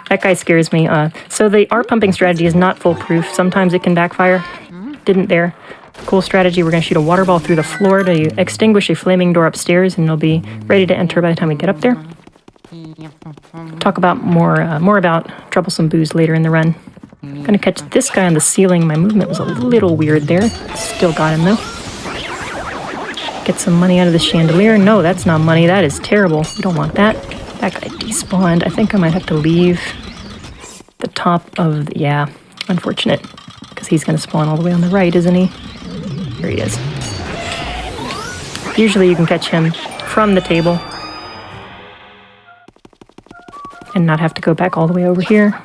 That guy scares me. So the art pumping strategy is not foolproof. Sometimes it can backfire. Didn't there. Cool strategy. We're going to shoot a water ball through the floor to extinguish a flaming door upstairs, and it'll be ready to enter by the time we get up there. Talk about more about troublesome Boos later in the run. Gonna catch this guy on the ceiling. My movement was a little weird there. Still got him though. Get some money out of the chandelier. No, that's not money. That is terrible. We don't want that. That guy despawned. I think I might have to leave the top of the... Yeah, unfortunate. Because he's going to spawn all the way on the right, isn't he? Here he is. Usually you can catch him from the table and not have to go back all the way over here.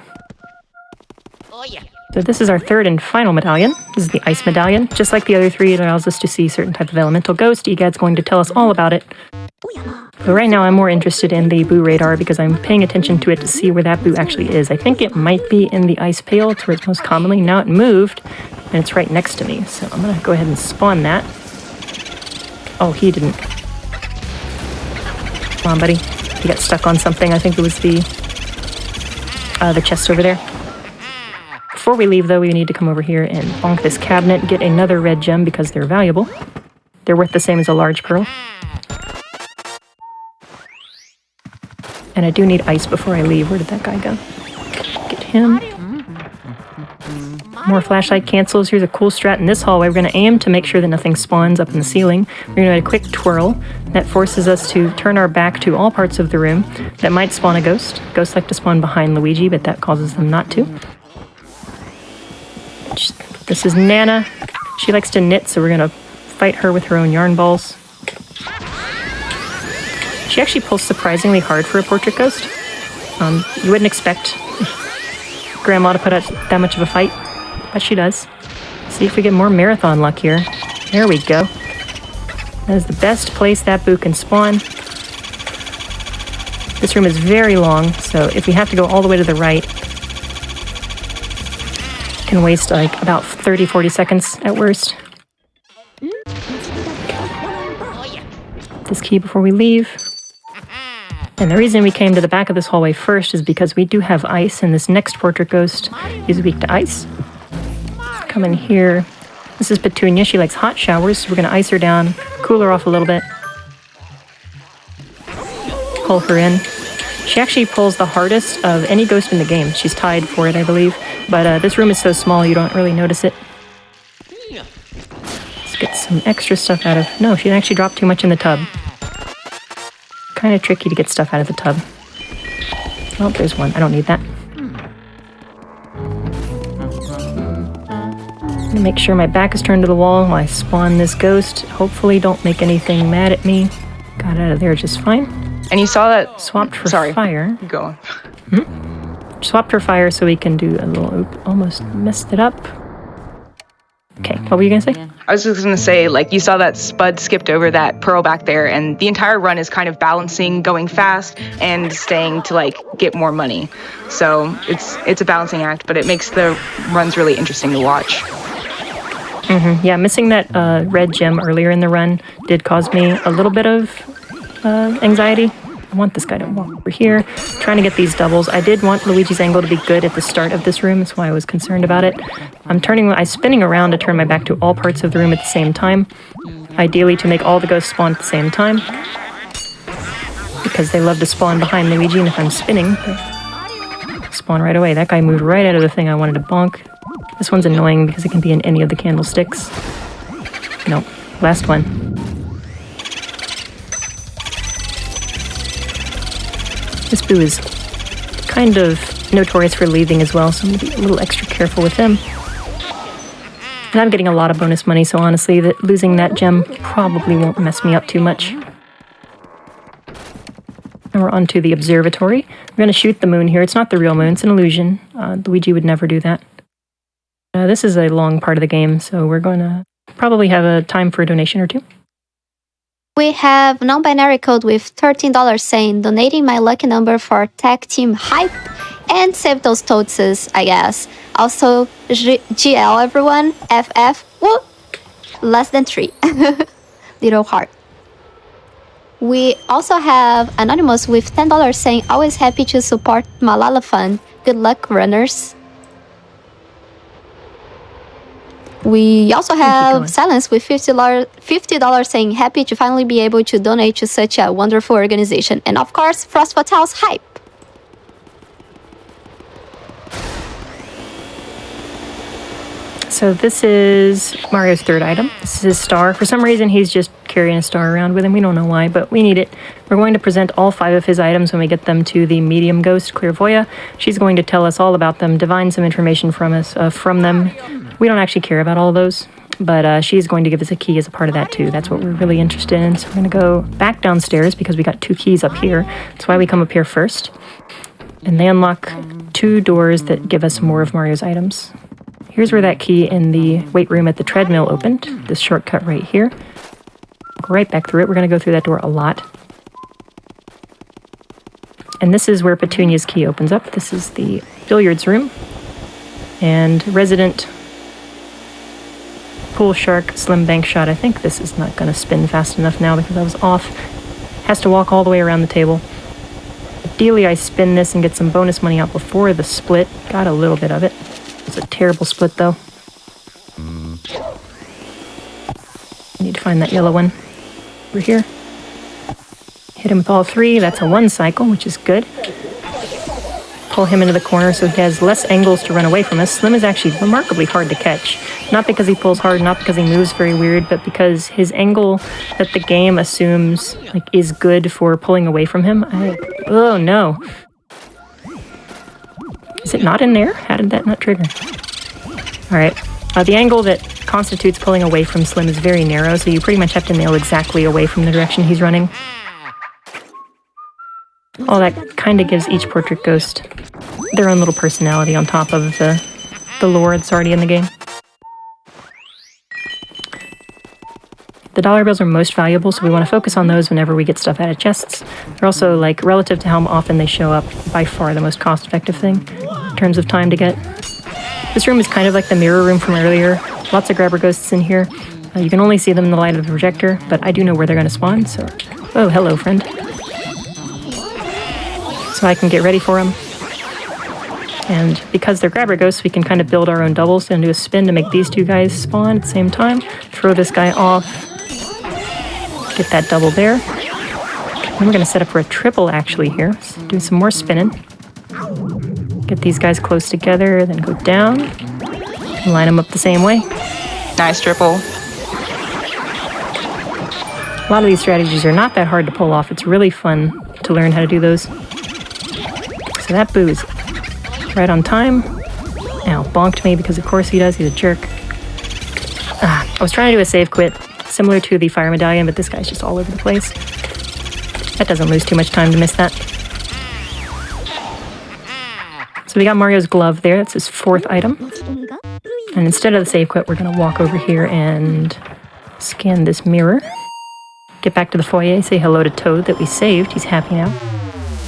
So this is our 3rd and final medallion. This is the ice medallion. Just like the other 3, it allows us to see certain type of elemental ghost. Egad's going to tell us all about it. But right now I'm more interested in the Boo radar because I'm paying attention to it to see where that Boo actually is. I think it might be in the ice pail. It's where it's most commonly. Now it moved and it's right next to me. So I'm going to go ahead and spawn that. Oh, he didn't. Come on, buddy. He got stuck on something. I think it was the chest over there. Before we leave, though, we need to come over here and bonk this cabinet, get another red gem because they're valuable. They're worth the same as a large pearl. And I do need ice before I leave. Where did that guy go? Get him. More flashlight cancels. Here's a cool strat in this hallway. We're going to aim to make sure that nothing spawns up in the ceiling. We're going to do a quick twirl. That forces us to turn our back to all parts of the room that might spawn a ghost. Ghosts like to spawn behind Luigi, but that causes them not to. This is Nana. She likes to knit, so we're going to fight her with her own yarn balls. She actually pulls surprisingly hard for a portrait ghost. You wouldn't expect Grandma to put up that much of a fight, but she does. See if we get more marathon luck here. There we go. That is the best place that boo can spawn. This room is very long, so if we have to go all the way to the right, it can waste like about 30-40 seconds at worst. This key before we leave. And the reason we came to the back of this hallway first is because we do have ice, and this next portrait ghost is weak to ice. Come in here. This is Petunia. She likes hot showers, so we're going to ice her down, cool her off a little bit. Pull her in. She actually pulls the hardest of any ghost in the game. She's tied for it, I believe. But this room is so small you don't really notice it. Let's get some extra stuff out of... No, she actually dropped too much in the tub. Kind of tricky to get stuff out of the tub. Oh, there's one. I don't need that. I'm gonna make sure my back is turned to the wall while I spawn this ghost. Hopefully don't make anything mad at me. Got out of there just fine. And you saw that... Swapped for fire. Go on. Swapped for fire so we can do a little... Oop, almost messed it up. Okay, what were you gonna say? I was just gonna say, like, you saw that Spud skipped over that pearl back there, and the entire run is kind of balancing going fast and staying to, like, get more money. So it's a balancing act, but it makes the runs really interesting to watch. Yeah, missing that red gem earlier in the run did cause me a little bit of anxiety. I want this guy to walk over here. Trying to get these doubles. I did want Luigi's angle to be good at the start of this room. That's why I was concerned about it. I'm spinning around to turn my back to all parts of the room at the same time. Ideally to make all the ghosts spawn at the same time. Because they love to spawn behind Luigi, and if I'm spinning, they spawn right away. That guy moved right out of the thing I wanted to bonk. This one's annoying because it can be in any of the candlesticks. Nope. Last one. This boo is kind of notorious for leaving as well, so I'm going to be a little extra careful with him. And I'm getting a lot of bonus money, so honestly, losing that gem probably won't mess me up too much. And we're onto the observatory. We're going to shoot the moon here. It's not the real moon, it's an illusion. Luigi would never do that. This is a long part of the game, so we're going to probably have a time for a donation or two. We have non-binary code with $13 saying donating my lucky number for tech team hype and save those toadses, I guess. Also, GL everyone, FF, woo, less than 3. Little heart. We also have Anonymous with $10 saying always happy to support Malala Fund. Good luck, runners. We also have Silence with $50 saying happy to finally be able to donate to such a wonderful organization. And of course, Frost Fatale's hype. So this is Mario's third item. This is his star. For some reason, he's just carrying a star around with him. We don't know why, but we need it. We're going to present all 5 of his items when we get them to the medium ghost, Clairvoya. She's going to tell us all about them, divine some information from them. We don't actually care about all of those, but she's going to give us a key as a part of that too. That's what we're really interested in. So we're going to go back downstairs because we got 2 keys up here. That's why we come up here first. And they unlock 2 doors that give us more of Mario's items. Here's where that key in the weight room at the treadmill opened. This shortcut right here. Go right back through it. We're going to go through that door a lot. And this is where Petunia's key opens up. This is the billiards room. And resident pool shark slim bank shot. I think this is not going to spin fast enough now because I was off. Has to walk all the way around the table. Ideally, I spin this and get some bonus money out before the split. Got a little bit of it. It's a terrible split, though. I need to find that yellow one. Over here. Hit him with all 3. That's a 1 cycle, which is good. pull him into the corner so he has less angles to run away from us. Slim is actually remarkably hard to catch. Not because he pulls hard, not because he moves very weird, but because his angle that the game assumes like is good for pulling away from him. Oh no. Is it not in there? How did that not trigger? Alright. The angle that constitutes pulling away from Slim is very narrow, so you pretty much have to nail exactly away from the direction he's running. All that kind of gives each portrait ghost their own little personality on top of the lore that's already in the game. The dollar bills are most valuable, so we want to focus on those whenever we get stuff out of chests. They're also, like, relative to how often they show up, by far the most cost-effective thing in terms of time to get. This room is kind of like the mirror room from earlier. Lots of grabber ghosts in here. You can only see them in the light of the projector, but I do know where they're going to spawn, so... Oh, hello, friend. So I can get ready for them. And because they're grabber ghosts, we can kind of build our own doubles and do a spin to make these two guys spawn at the same time. Throw this guy off. Get that double there. And we're going to set up for a triple, actually, here. So do some more spinning. Get these guys close together, then go down. And line them up the same way. Nice triple. A lot of these strategies are not that hard to pull off. It's really fun to learn how to do those. So that boo is right on time. Ow, bonked me because of course he does. He's a jerk. I was trying to do a save quit similar to the fire medallion, but this guy's just all over the place. That doesn't lose too much time to miss that. So we got Mario's glove there. That's his fourth item. And instead of the save quit, we're going to walk over here and scan this mirror. Get back to the foyer, say hello to Toad that we saved. He's happy now.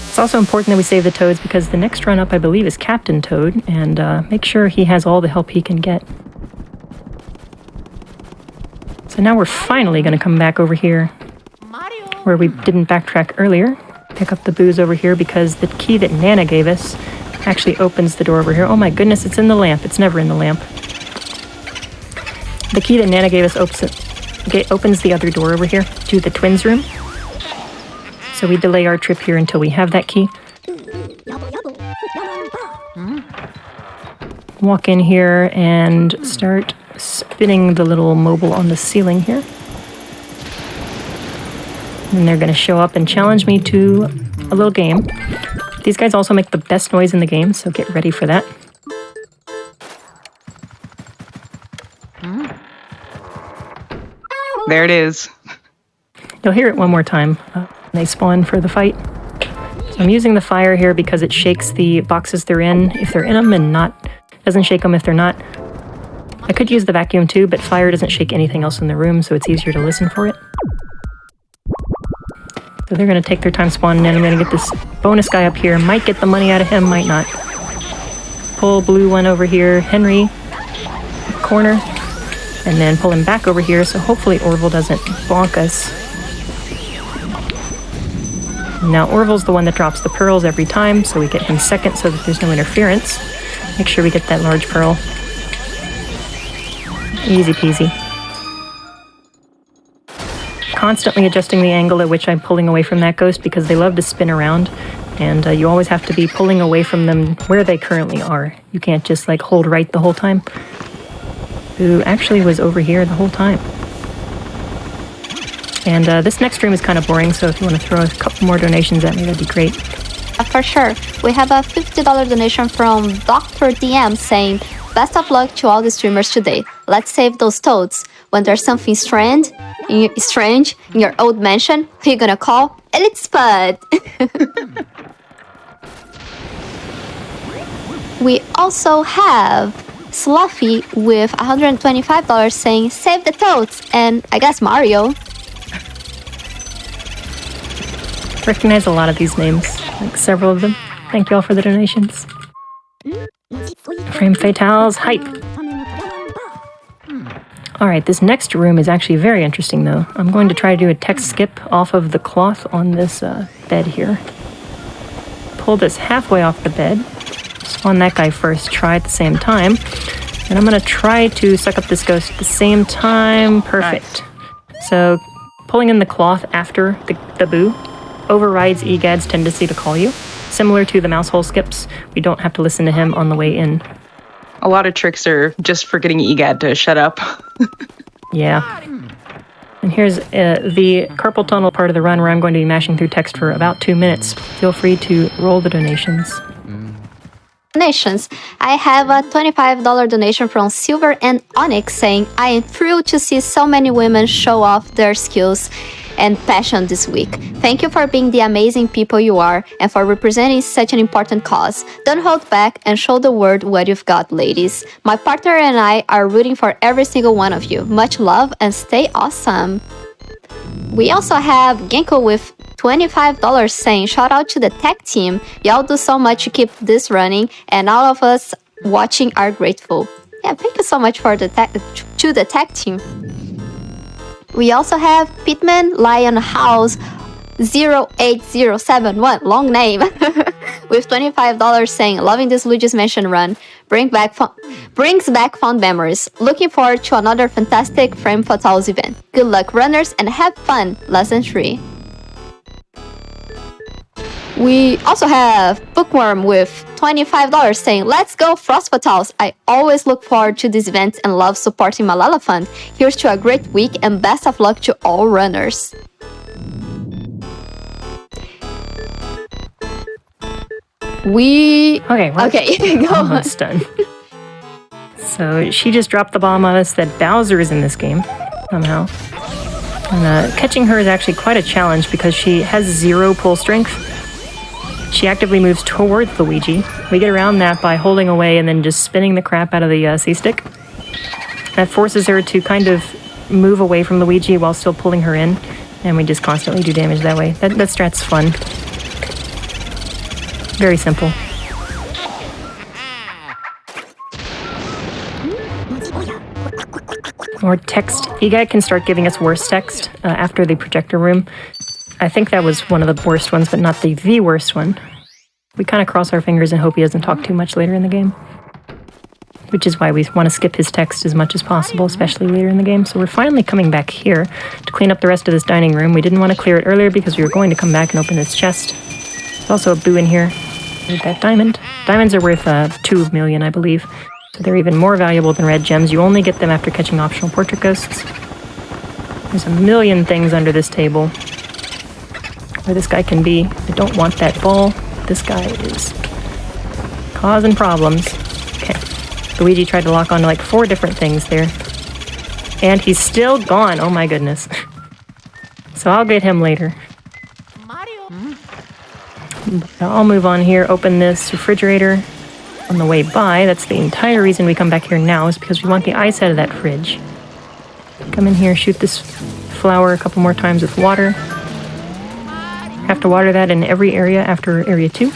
It's also important that we save the Toads because the next run up, I believe, is Captain Toad, and make sure he has all the help he can get. So now we're finally going to come back over here where we didn't backtrack earlier. Pick up the booze over here because the key that Nana gave us actually opens the door over here. Oh my goodness, it's in the lamp. It's never in the lamp. The key that Nana gave us opens the other door over here to the twins' room. So we delay our trip here until we have that key. Walk in here and start spinning the little mobile on the ceiling here. And they're going to show up and challenge me to a little game. These guys also make the best noise in the game, so get ready for that. There it is. You'll hear it one more time when they spawn for the fight. So I'm using the fire here because it shakes the boxes they're in if they're in them and doesn't shake them if they're not. I could use the vacuum too, but fire doesn't shake anything else in the room, so it's easier to listen for it. So they're going to take their time spawning in. I'm going to get this bonus guy up here. Might get the money out of him, might not. Pull blue one over here. Henry, corner. And then pull him back over here, so hopefully Orville doesn't bonk us. Now Orville's the one that drops the pearls every time, so we get him second so that there's no interference. Make sure we get that large pearl. Easy peasy. Constantly adjusting the angle at which I'm pulling away from that ghost because they love to spin around, and you always have to be pulling away from them where they currently are. You can't just like hold right the whole time. Who actually was over here the whole time. And this next stream is kind of boring, so if you want to throw a couple more donations at me, that'd be great. For sure. We have a $50 donation from Dr. DM saying, "Best of luck to all the streamers today. Let's save those toads. When there's something strange in your old mansion, who you gonna call? Elite Spud." We also have Sluffy with $125 saying, "Save the toads," and I guess Mario. Recognize a lot of these names, like several of them. Thank you all for the donations. Frame Fatales, hype! Alright, this next room is actually very interesting though. I'm going to try to do a text skip off of the cloth on this bed here. Pull this halfway off the bed. Spawn that guy first, try at the same time. And I'm going to try to suck up this ghost at the same time. Perfect. Nice. So, pulling in the cloth after the boo overrides EGAD's tendency to call you. Similar to the mouse hole skips, we don't have to listen to him on the way in. A lot of tricks are just for getting EGAD to shut up. Yeah. And here's the carpal tunnel part of the run where I'm going to be mashing through text for about 2 minutes. Feel free to roll the donations. Donations. I have a $25 donation from Silver and Onyx saying, I am thrilled to see so many women show off their skills and passion this week. Thank you for being the amazing people you are and for representing such an important cause. Don't hold back and show the world what you've got, ladies. My partner and I are rooting for every single one of you. Much love and stay awesome. We also have Genko with $25 saying, shout out to the tech team. Y'all do so much to keep this running and all of us watching are grateful. Yeah, thank you so much for the tech team. We also have Pitman Lion House 08071, long name, with $25 saying, loving this Luigi's Mansion run, brings back fond memories. Looking forward to another fantastic Frame Fatales event. Good luck, runners, and have fun. Lesson 3. We also have Bookworm with $25 saying, let's go Frost Fatales. I always look forward to these events and love supporting Malala Fund. Here's to a great week and best of luck to all runners. Okay, go Almost done. So she just dropped the bomb on us that Bowser is in this game, somehow. And catching her is actually quite a challenge because she has 0 pull strength. She actively moves towards Luigi. We get around that by holding away and then just spinning the crap out of the C-stick. That forces her to kind of move away from Luigi while still pulling her in, and we just constantly do damage that way. That strat's fun. Very simple. More text. EGAT can start giving us worse text after the projector room. I think that was one of the worst ones, but not the worst one. We kind of cross our fingers and hope he doesn't talk too much later in the game. Which is why we want to skip his text as much as possible, especially later in the game. So we're finally coming back here to clean up the rest of this dining room. We didn't want to clear it earlier because we were going to come back and open this chest. There's also a boo in here. Need that diamond. Diamonds are worth 2 million, I believe. So they're even more valuable than red gems. You only get them after catching optional portrait ghosts. There's a million things under this table where this guy can be. I don't want that ball. This guy is causing problems. Okay. Luigi tried to lock onto like 4 different things there. And he's still gone. Oh my goodness. So I'll get him later. I'll move on here, open this refrigerator on the way by. That's the entire reason we come back here now, is because we want the ice out of that fridge. Come in here, shoot this flower a couple more times with water. Have to water that in every area after area 2.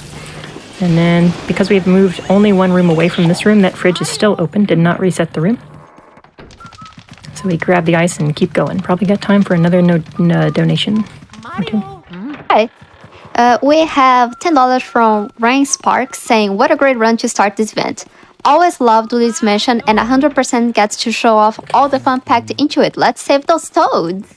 And then, because we've moved only 1 room away from this room, that fridge is still open, did not reset the room. So we grab the ice and keep going. Probably got time for another donation or 2. Hi. We have $10 from Rain Sparks saying, what a great run to start this event. Always loved Luigi's Mansion and 100% gets to show off all the fun packed into it. Let's save those toads.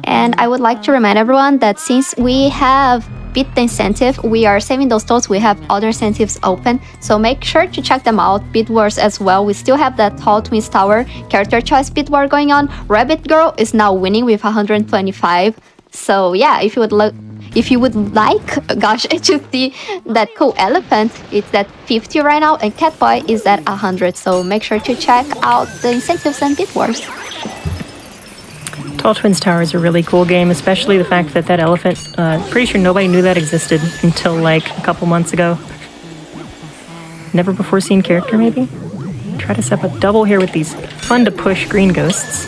And I would like to remind everyone that since we have beat the incentive, we are saving those toads. We have other incentives open, so make sure to check them out. Bid Wars as well. We still have that Tall Twins Tower character choice bid war going on. Rabbit Girl is now winning with 125. So yeah, if you would like, to see that cool elephant, it's at 50 right now, and Catboy is at 100. So make sure to check out the incentives and Bid Wars. Tall Twins Tower is a really cool game, especially the fact that elephant, pretty sure nobody knew that existed until like a couple months ago. Never before seen character, maybe? Try to set up a double here with these fun to push green ghosts.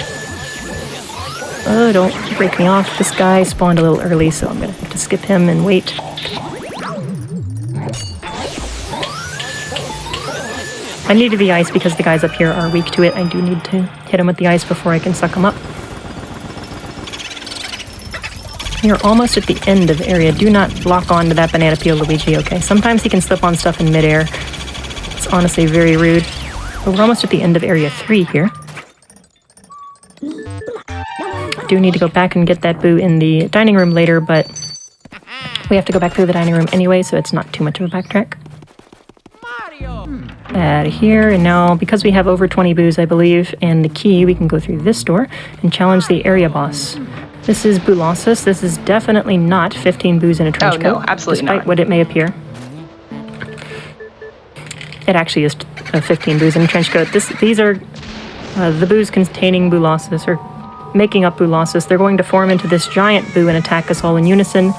Oh, don't break me off. This guy spawned a little early, so I'm gonna have to skip him and wait. I needed the ice because the guys up here are weak to it. I do need to hit him with the ice before I can suck him up. You're almost at the end of the area. Do not lock on to that banana peel, Luigi, okay? Sometimes he can slip on stuff in midair. It's honestly very rude. But we're almost at the end of area 3 here. I do need to go back and get that boo in the dining room later, but We have to go back through the dining room anyway, so it's not too much of a backtrack. Out of here, and now because we have over 20 boos, I believe, and the key, we can go through this door and challenge the area boss. This is Boolossus. This is definitely not 15 boos in a trench coat. No, absolutely despite not. what it may appear. It actually is 15 boos in a trench coat. These are the boos containing Boolossus, or making up Boolossus. They're going to form into this giant boo and attack us all in unison.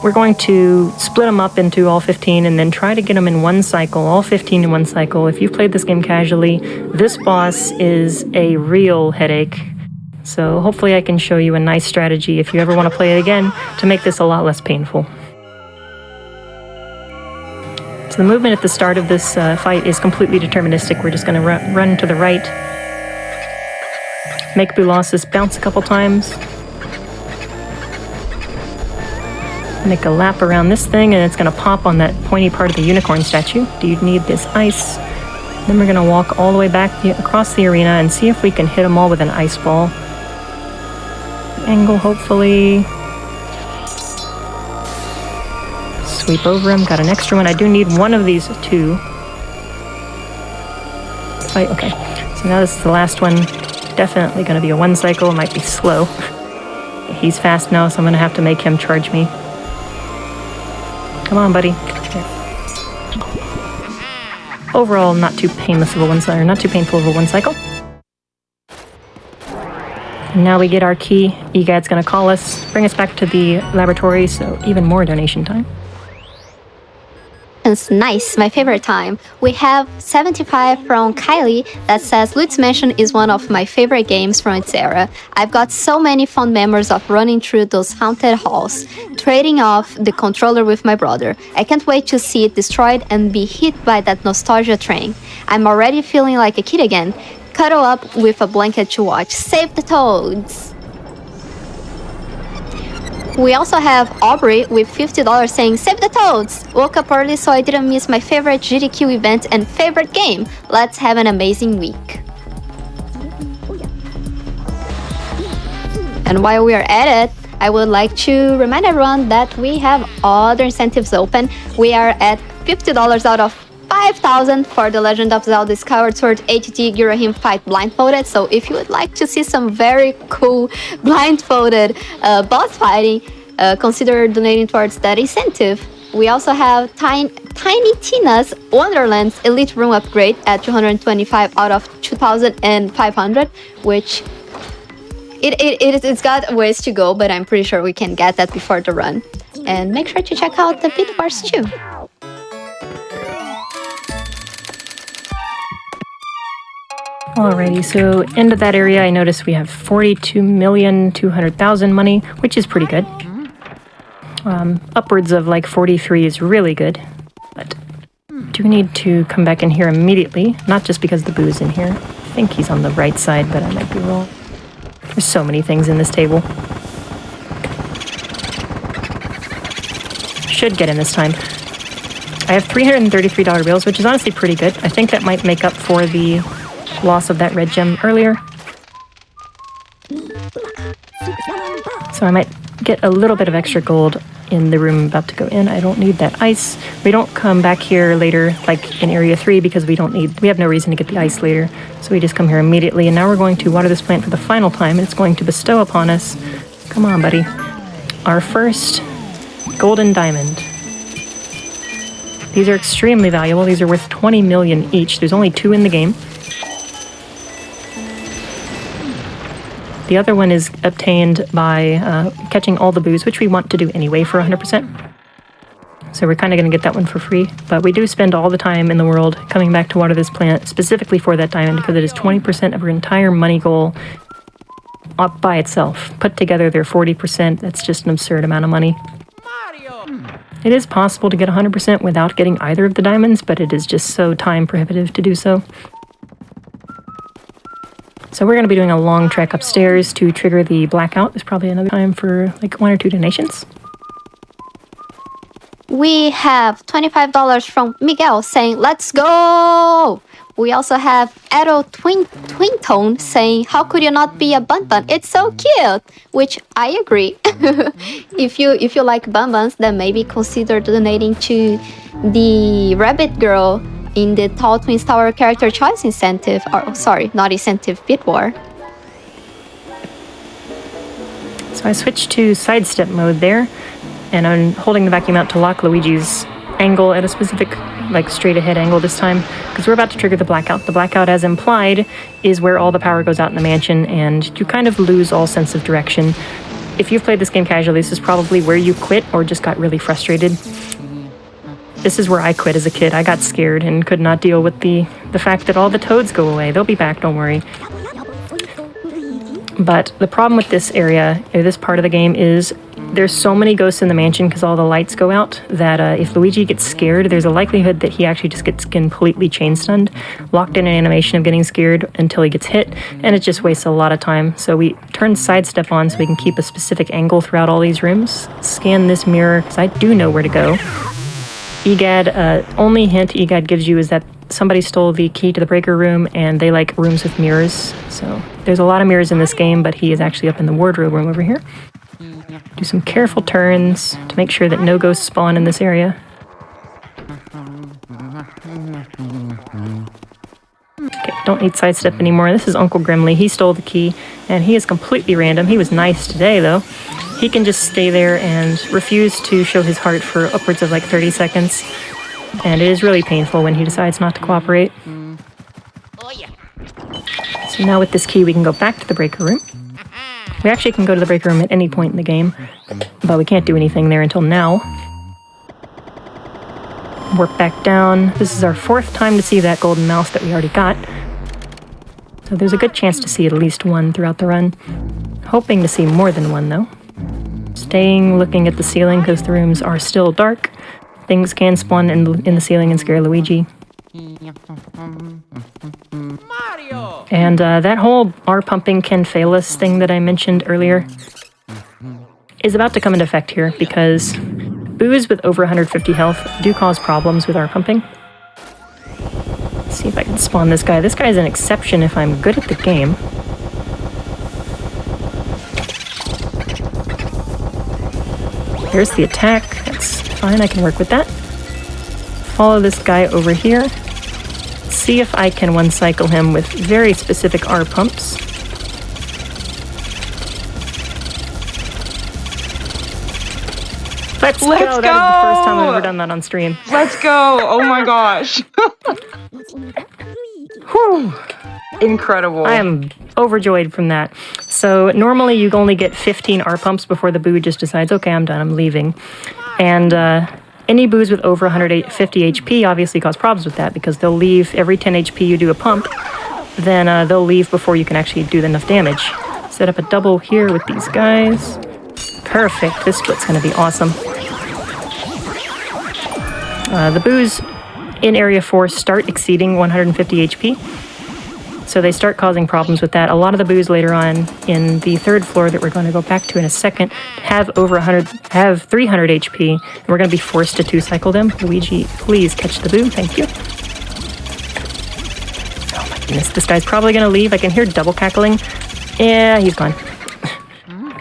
We're going to split them up into all 15 and then try to get them in one cycle, all 15 in one cycle. If you've played this game casually, this boss is a real headache. So hopefully I can show you a nice strategy if you ever want to play it again to make this a lot less painful. So the movement at the start of this fight is completely deterministic. We're just going to run to the right, make Boolossus bounce a couple times, make a lap around this thing, and it's going to pop on that pointy part of the unicorn statue. Do you need this ice? Then we're going to walk all the way back across the arena and see if we can hit them all with an ice ball. Angle, hopefully. Sweep over them. Got an extra one. I do need one of these two. Right, okay. So now this is the last one. Definitely going to be a one cycle. It might be slow. He's fast now, so I'm going to have to make him charge me. Come on, buddy. Here. Overall, not too painless of a one cycle, not too painful of a one cycle. And now we get our key. EGAD's gonna call us, bring us back to the laboratory, so even more donation time. It's nice, my favorite time. We have 75 from Kylie that says Luigi's Mansion is one of my favorite games from its era. I've got so many fond memories of running through those haunted halls, trading off the controller with my brother. I can't wait to see it destroyed and be hit by that nostalgia train. I'm already feeling like a kid again. Cuddle up with a blanket to watch. Save the toads! We also have Aubrey with $50 saying, Save the toads! Woke up early so I didn't miss my favorite GDQ event and favorite game. Let's have an amazing week. And while we are at it, I would like to remind everyone that we have other incentives open. We are at $50 out of 5,000 for the Legend of Zelda Skyward Sword HD Girahim fight blindfolded. So if you would like to see some very cool blindfolded boss fighting, consider donating towards that incentive. We also have Tiny Tina's Wonderland's Elite Room upgrade at 225 out of 2,500, which it's got ways to go, but I'm pretty sure we can get that before the run. And make sure to check out the bit bars too. Alrighty, so into that area, I noticed we have 42,200,000 money, which is pretty good. Upwards of like 43 is really good, but do need to come back in here immediately, not just because the boo's in here. I think he's on the right side, but I might be wrong. There's so many things in this table. Should get in this time. I have $333 bills, which is honestly pretty good. I think that might make up for the loss of that red gem earlier. So I might get a little bit of extra gold in the room I'm about to go in. I don't need that ice. We don't come back here later, like in Area 3, because we have no reason to get the ice later. So we just come here immediately, and now we're going to water this plant for the final time, and it's going to bestow upon us, come on buddy, our first golden diamond. These are extremely valuable. These are worth 20 million each. There's only 2 in the game. The other one is obtained by catching all the boos, which we want to do anyway for 100%. So we're kind of going to get that one for free. But we do spend all the time in the world coming back to water this plant specifically for that diamond, because it is 20% of our entire money goal up by itself. Put together, they're 40%. That's just an absurd amount of money. It is possible to get 100% without getting either of the diamonds, but it is just so time prohibitive to do so. So we're going to be doing a long trek upstairs to trigger the blackout. There's probably another time for like 1 or 2 donations. We have $25 from Miguel saying, Let's go! We also have Edo Twintone saying, "How could you not be a bun bun? It's so cute," which I agree. If you like bun buns, then maybe consider donating to the Rabbit Girl in the Tall Twins Tower character choice incentive, or sorry, not incentive, bid war. So I switched to sidestep mode there, and I'm holding the vacuum out to lock Luigi's angle at a specific, like, straight ahead angle this time, because we're about to trigger the blackout. The blackout, as implied, is where all the power goes out in the mansion, and you kind of lose all sense of direction. If you've played this game casually, this is probably where you quit or just got really frustrated. This is where I quit as a kid. I got scared and could not deal with the fact that all the toads go away. They'll be back, don't worry. But the problem with this area, or this part of the game, is there's so many ghosts in the mansion because all the lights go out that if Luigi gets scared, there's a likelihood that he actually just gets completely chain stunned, locked in an animation of getting scared until he gets hit, and it just wastes a lot of time. So we turn sidestep on so we can keep a specific angle throughout all these rooms. Scan this mirror because I do know where to go. EGAD, only hint EGAD gives you is that somebody stole the key to the breaker room, and they like rooms with mirrors. So there's a lot of mirrors in this game, but he is actually up in the wardrobe room over here. Do some careful turns to make sure that no ghosts spawn in this area. Okay, don't need sidestep anymore. This is Uncle Grimly. He stole the key, and he is completely random. He was nice today, though. He can just stay there and refuse to show his heart for upwards of like 30 seconds. And it is really painful when he decides not to cooperate. So now with this key, we can go back to the breaker room. We actually can go to the breaker room at any point in the game, but we can't do anything there until now. Warp back down. This is our 4th time to see that golden mouse that we already got. So there's a good chance to see at least one throughout the run. Hoping to see more than one, though. Staying looking at the ceiling because the rooms are still dark. Things can spawn in the ceiling and scare Luigi. Mario! And that whole R-pumping can fail us thing that I mentioned earlier is about to come into effect here because boos with over 150 health do cause problems with R-pumping. Let's see if I can spawn this guy. This guy is an exception if I'm good at the game. There's the attack. That's fine, I can work with that. Follow this guy over here. See if I can one-cycle him with very specific R-pumps. Let's go! That is the first time I've ever done that on stream. Let's go! Oh my gosh. Whew. Incredible. I am overjoyed from that. So normally you only get 15 R-pumps before the boo just decides, okay, I'm done, I'm leaving. And any boos with over 150 HP obviously cause problems with that because they'll leave every 10 HP you do a pump, then they'll leave before you can actually do enough damage. Set up a double here with these guys. Perfect, this split's gonna be awesome. The boos in Area 4 start exceeding 150 HP. So they start causing problems with that. A lot of the boos later on in the 3rd floor that we're going to go back to in a second have have 300 HP, and we're going to be forced to 2-cycle them. Luigi, please catch the boo. Thank you. Oh my goodness, this guy's probably going to leave. I can hear double cackling. Yeah, he's gone.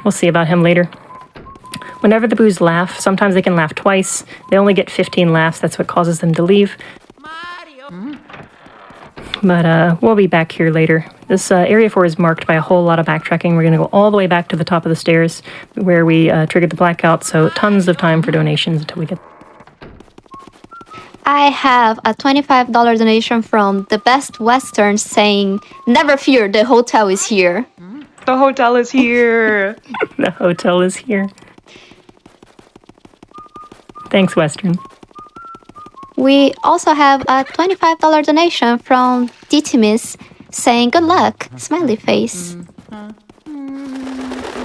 We'll see about him later. Whenever the boos laugh, sometimes they can laugh twice. They only get 15 laughs. That's what causes them to leave. But we'll be back here later. This Area 4 is marked by a whole lot of backtracking. We're going to go all the way back to the top of the stairs where we triggered the blackout, so tons of time for donations until we get... I have a $25 donation from the Best Western saying, "Never fear, the hotel is here." The hotel is here. The hotel is here. Thanks, Western. We also have a $25 donation from Ditimis saying, "Good luck," smiley face.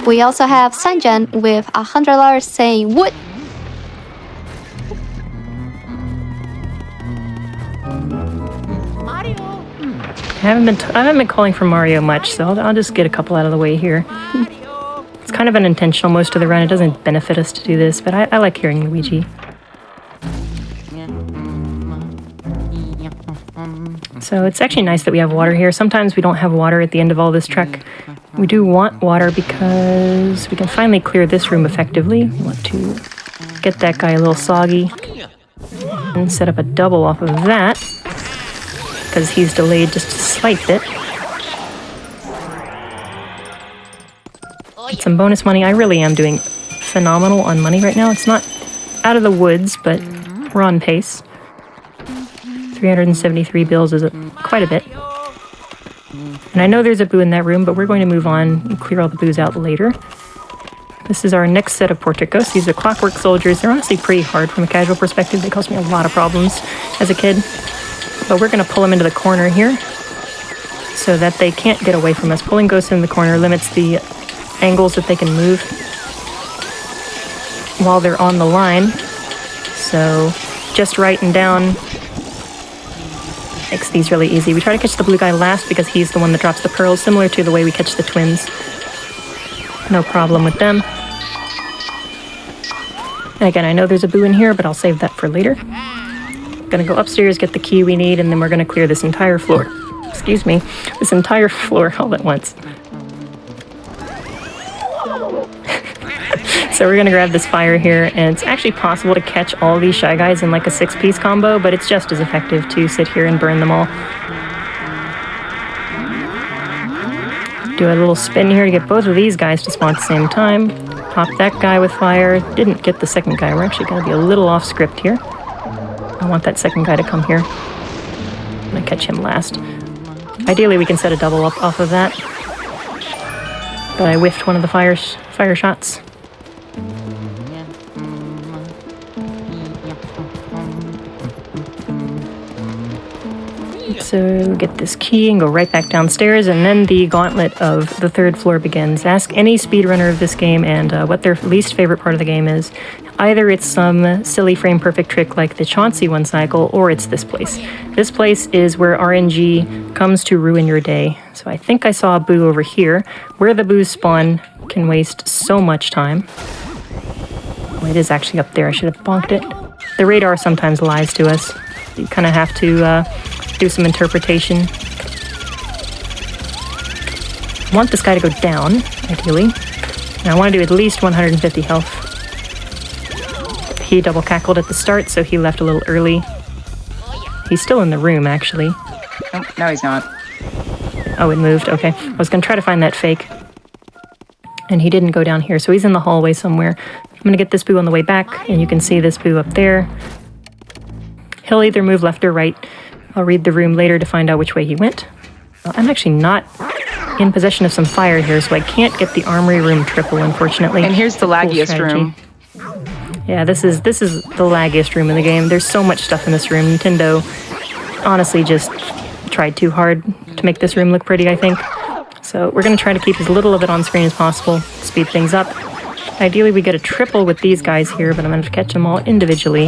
We also have Sanjan with $100 saying, "Wood." I haven't been calling for Mario much, so I'll just get a couple out of the way here. It's kind of unintentional most of the run. It doesn't benefit us to do this, but I like hearing Luigi. So it's actually nice that we have water here. Sometimes we don't have water at the end of all this trek. We do want water because we can finally clear this room effectively. We want to get that guy a little soggy and set up a double off of that because he's delayed just a slight bit. Get some bonus money. I really am doing phenomenal on money right now. It's not out of the woods, but we're on pace. 373 bills is quite a bit. And I know there's a boo in that room, but we're going to move on and clear all the boos out later. This is our next set of porticos. These are clockwork soldiers. They're honestly pretty hard from a casual perspective. They caused me a lot of problems as a kid. But we're going to pull them into the corner here so that they can't get away from us. Pulling ghosts in the corner limits the angles that they can move while they're on the line. So just writing down makes these really easy. We try to catch the blue guy last because he's the one that drops the pearls, similar to the way we catch the twins. No problem with them. Again, I know there's a boo in here, but I'll save that for later. Gonna go upstairs, get the key we need, and then we're gonna clear this entire floor. Excuse me, this entire floor all at once. So we're gonna grab this fire here, and it's actually possible to catch all these Shy Guys in like a 6-piece combo, but it's just as effective to sit here and burn them all. Do a little spin here to get both of these guys to spawn at the same time. Pop that guy with fire. Didn't get the second guy. We're actually gonna be a little off script here. I want that second guy to come here. I'm gonna catch him last. Ideally, we can set a double up off of that. But I whiffed one of the fire shots. So get this key and go right back downstairs, and then the gauntlet of the third floor begins. Ask any speedrunner of this game and what their least favorite part of the game is. Either it's some silly frame perfect trick like the Chauncey one cycle, or it's this place. This place is where RNG comes to ruin your day. So I think I saw a boo over here. Where the boos spawn can waste so much time. Oh, it is actually up there. I should have bonked it. The radar sometimes lies to us. You kind of have to do some interpretation. I want this guy to go down, ideally. And I want to do at least 150 health. He double cackled at the start, so he left a little early. He's still in the room, actually. Oh, no, he's not. Oh, it moved. Okay. I was going to try to find that fake. And he didn't go down here, so he's in the hallway somewhere. I'm going to get this boo on the way back, and you can see this boo up there. He'll either move left or right. I'll read the room later to find out which way he went. I'm actually not in possession of some fire here, so I can't get the armory room triple, unfortunately. And here's the laggiest room. Yeah, this is the laggiest room in the game. There's so much stuff in this room. Nintendo honestly just tried too hard to make this room look pretty, I think. So we're going to try to keep as little of it on screen as possible, speed things up. Ideally, we get a triple with these guys here, but I'm going to catch them all individually.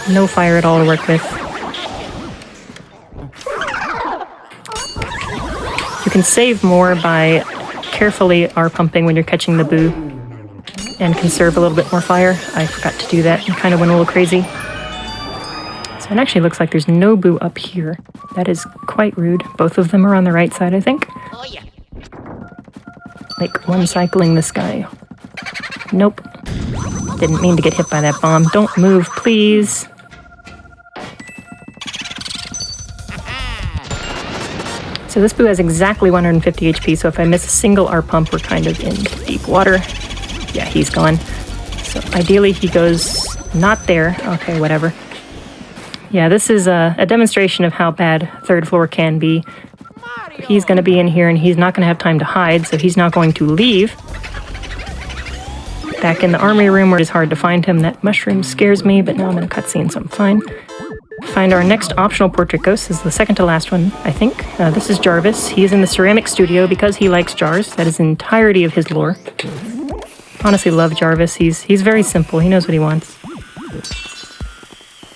No fire at all to work with. You can save more by carefully R-pumping when you're catching the boo and conserve a little bit more fire. I forgot to do that and kind of went a little crazy. So it actually looks like there's no boo up here. That is quite rude. Both of them are on the right side, I think. Oh, yeah. Like one cycling this guy. Nope. Didn't mean to get hit by that bomb. Don't move, please. So this boo has exactly 150 HP, so if I miss a single R-pump, we're kind of in deep water. Yeah, he's gone. So ideally he goes not there. Okay, whatever. Yeah, this is a demonstration of how bad third floor can be. He's going to be in here and he's not going to have time to hide, so he's not going to leave. Back in the armory room where it's hard to find him. That mushroom scares me, but now I'm in a cutscene, so I'm fine. Find our next optional portrait ghost. This is the second to last one, I think. This is Jarvis. He is in the ceramic studio because he likes jars. That is the entirety of his lore. Honestly, love Jarvis. He's very simple. He knows what he wants.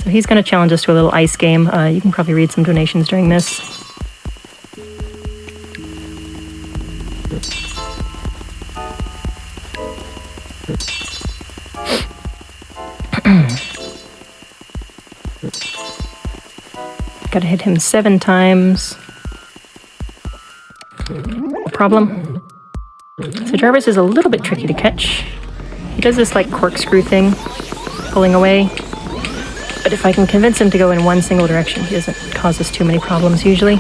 So he's going to challenge us to a little ice game. You can probably read some donations during this. Gotta hit him 7 times. Problem. So Jarvis is a little bit tricky to catch. He does this like corkscrew thing, pulling away. But if I can convince him to go in one single direction, he doesn't cause us too many problems usually.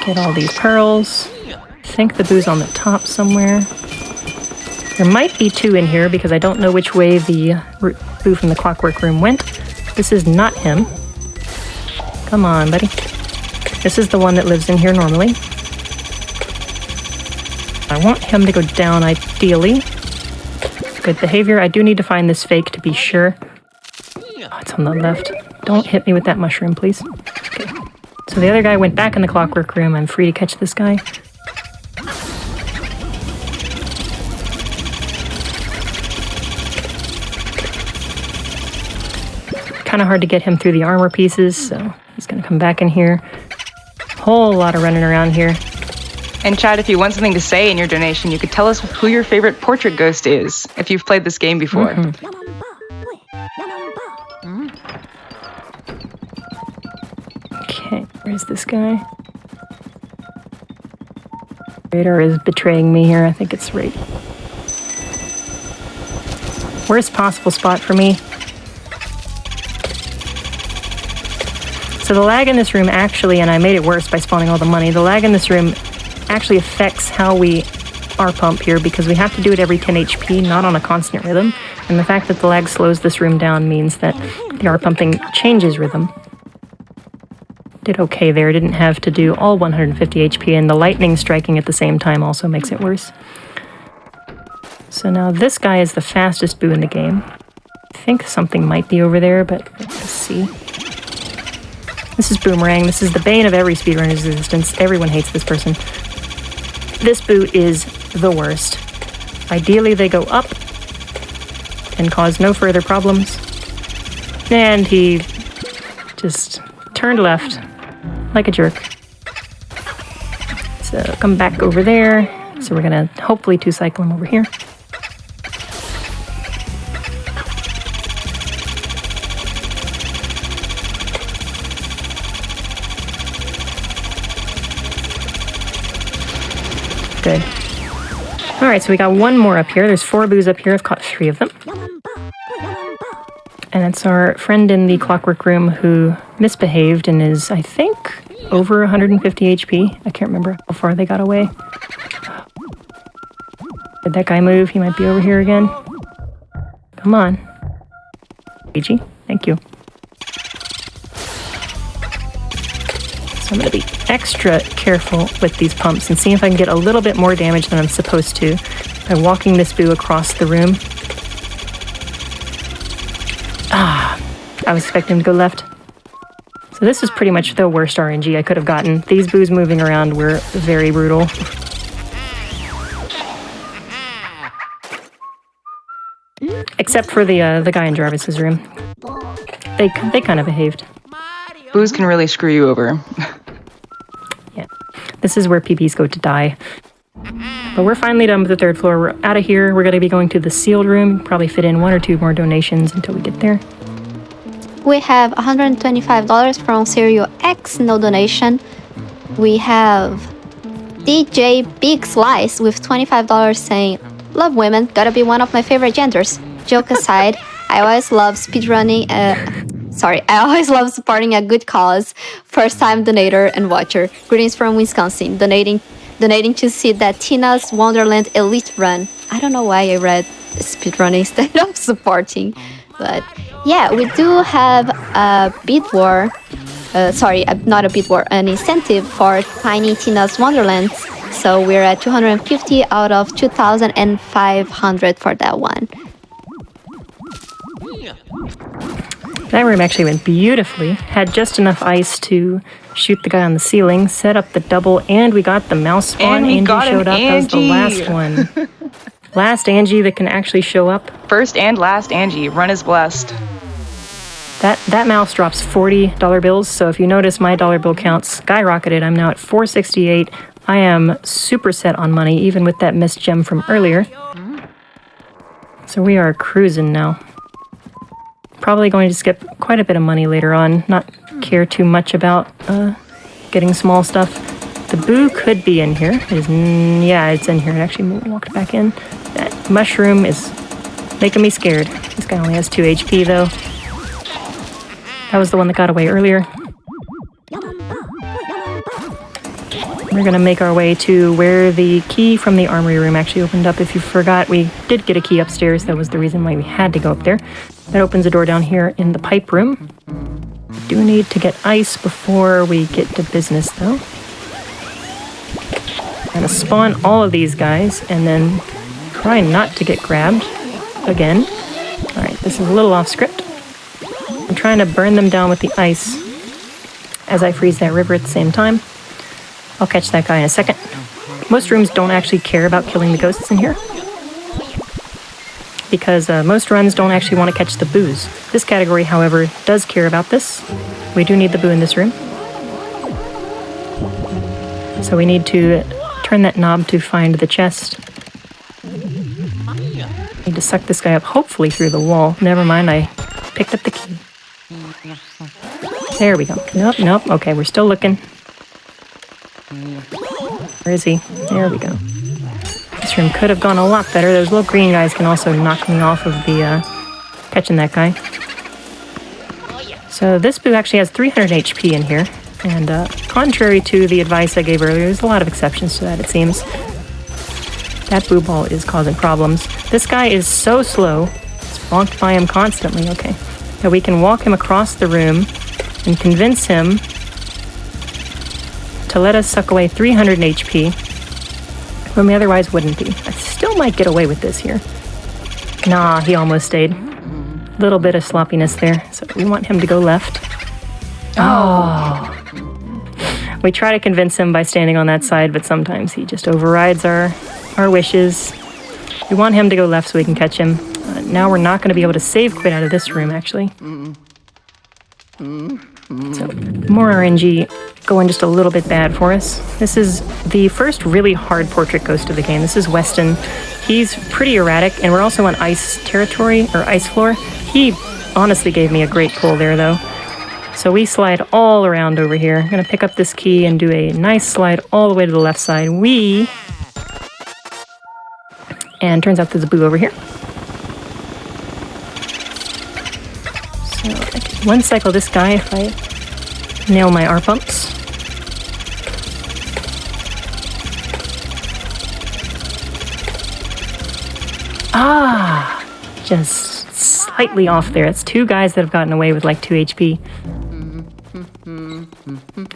Get all these pearls. I think the boo's on the top somewhere. There might be 2 in here because I don't know which way the boo from the clockwork room went. This is not him. Come on, buddy. This is the one that lives in here normally. I want him to go down ideally. Good behavior. I do need to find this fake to be sure. Oh, it's on the left. Don't hit me with that mushroom, please. Okay. So the other guy went back in the clockwork room. I'm free to catch this guy. Kind of hard to get him through the armor pieces, so he's going to come back in here. Whole lot of running around here. And Chad, if you want something to say in your donation, you could tell us who your favorite portrait ghost is, if you've played this game before. Okay, where's this guy? Radar is betraying me here. I think it's right. Worst possible spot for me. So the lag in this room actually, and I made it worse by spawning all the money, the lag in this room actually affects how we R-pump here because we have to do it every 10 HP, not on a constant rhythm. And the fact that the lag slows this room down means that the R-pumping changes rhythm. Did okay there, didn't have to do all 150 HP, and the lightning striking at the same time also makes it worse. So now this guy is the fastest boo in the game. I think something might be over there, but let's see. This is Boomerang. This is the bane of every speedrunner's existence. Everyone hates this person. This boo is the worst. Ideally, they go up and cause no further problems. And he just turned left like a jerk. So come back over there. So we're going to hopefully 2-cycle him over here. Good. All right, so we got 1 more up here. There's 4 boos up here. I've caught 3 of them. And it's our friend in the clockwork room who misbehaved and is, I think, over 150 HP. I can't remember how far they got away. Did that guy move? He might be over here again. Come on. Luigi, thank you. So I'm going to be extra careful with these pumps and see if I can get a little bit more damage than I'm supposed to by walking this boo across the room. I was expecting him to go left. So this is pretty much the worst RNG I could have gotten. These boos moving around were very brutal. Except for the guy in Jarvis's room. They kind of behaved. Boos can really screw you over. Yeah. This is where PBs go to die. But we're finally done with the 3rd floor. We're out of here. We're going to be going to the sealed room. Probably fit in 1 or 2 more donations until we get there. We have $125 from Serial X, no donation. We have DJ Big Slice with $25 saying, "Love women, gotta be one of my favorite genders. Joke aside, I always love speedrunning. I always love supporting a good cause. First time donator and watcher. Greetings from Wisconsin. Donating to see that Tina's Wonderland Elite run." I don't know why I read speedrunning instead of supporting. But yeah, we do have a bid war. Not a bid war, an incentive for Tiny Tina's Wonderland. So we're at 250 out of 2,500 for that one. That room actually went beautifully. Had just enough ice to shoot the guy on the ceiling, set up the double, and we got the mouse spawn. And we got showed up. That was the last one. Last Angie that can actually show up. First and last Angie. Run is blessed. That mouse drops $40 bills, so if you notice my dollar bill count skyrocketed. I'm now at 468. I am super set on money, even with that missed gem from earlier. So we are cruising now. Probably going to skip quite a bit of money later on. Not care too much about getting small stuff. The boo could be in here. Yeah, it's in here. It actually walked back in. That mushroom is making me scared. This guy only has 2 HP though. That was the one that got away earlier. We're gonna make our way to where the key from the armory room actually opened up. If you forgot, we did get a key upstairs. That was the reason why we had to go up there. That opens a door down here in the pipe room. Do need to get ice before we get to business though. Gonna spawn all of these guys and then try not to get grabbed again. Alright, this is a little off script. I'm trying to burn them down with the ice as I freeze that river at the same time. I'll catch that guy in a second. Most rooms don't actually care about killing the ghosts in here, because most runs don't actually want to catch the boos. This category, however, does care about this. We do need the boo in this room. So we need to turn that knob to find the chest. Need to suck this guy up, hopefully through the wall. Never mind, I picked up the key. There we go. Nope. Okay, we're still looking. Where is he? There we go. This room could have gone a lot better. Those little green guys can also knock me off of the catching that guy. So this boo actually has 300 HP in here. And contrary to the advice I gave earlier, there's a lot of exceptions to that, it seems. That boo ball is causing problems. This guy is so slow. It's bonked by him constantly. Okay. Now we can walk him across the room and convince him to let us suck away 300 HP when we otherwise wouldn't be. I still might get away with this here. Nah, he almost stayed. Little bit of sloppiness there. So we want him to go left. Oh. We try to convince him by standing on that side, but sometimes he just overrides our wishes. We want him to go left so we can catch him. Now we're not going to be able to save quit out of this room, actually. So, more RNG going just a little bit bad for us. This is the first really hard portrait ghost of the game. This is Weston. He's pretty erratic, and we're also on ice territory, or ice floor. He honestly gave me a great pull there, though. So we slide all around over here. I'm going to pick up this key and do a nice slide all the way to the left side. And turns out there's a boo over here. So I can one cycle this guy if I nail my R pumps. Just slightly off there. It's 2 guys that have gotten away with like 2 HP.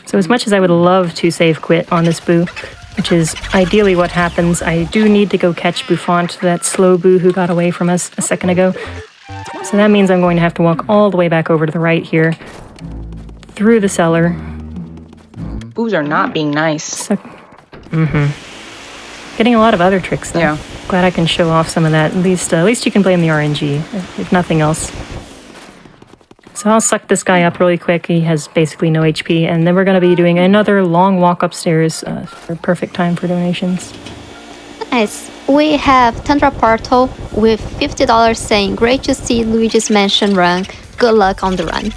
So as much as I would love to save quit on this boo, which is ideally what happens, I do need to go catch Bouffant, that slow boo who got away from us a second ago. So that means I'm going to have to walk all the way back over to the right here, through the cellar. Boos are not being nice. So, Getting a lot of other tricks though. Yeah. Glad I can show off some of that. At least you can blame the RNG, if nothing else. So I'll suck this guy up really quick. He has basically no HP, and then we're going to be doing another long walk upstairs for perfect time for donations. Nice. We have Tundra Portal with $50 saying, "Great to see Luigi's Mansion run. Good luck on the run."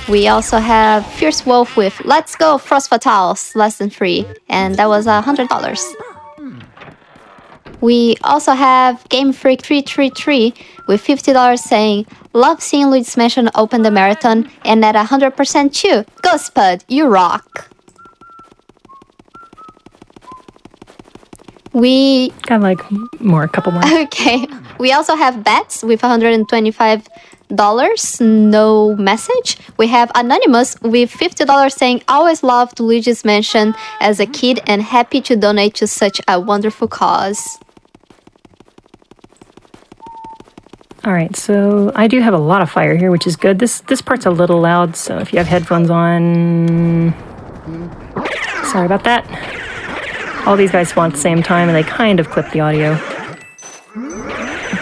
We also have Fierce Wolf with "Let's go Frost Fatales, less than free," and that was $100. We also have Game Freak 333 with $50 saying, "Love seeing Luigi's Mansion open the marathon and at 100% too. Go Spud, you rock." We got like a couple more. Okay. We also have Bats with $125. No message. We have Anonymous with $50 saying, "Always loved Luigi's Mansion as a kid and happy to donate to such a wonderful cause." All right, so I do have a lot of fire here, which is good. This part's a little loud, so if you have headphones on, sorry about that. All these guys spawn at the same time, and they kind of clip the audio.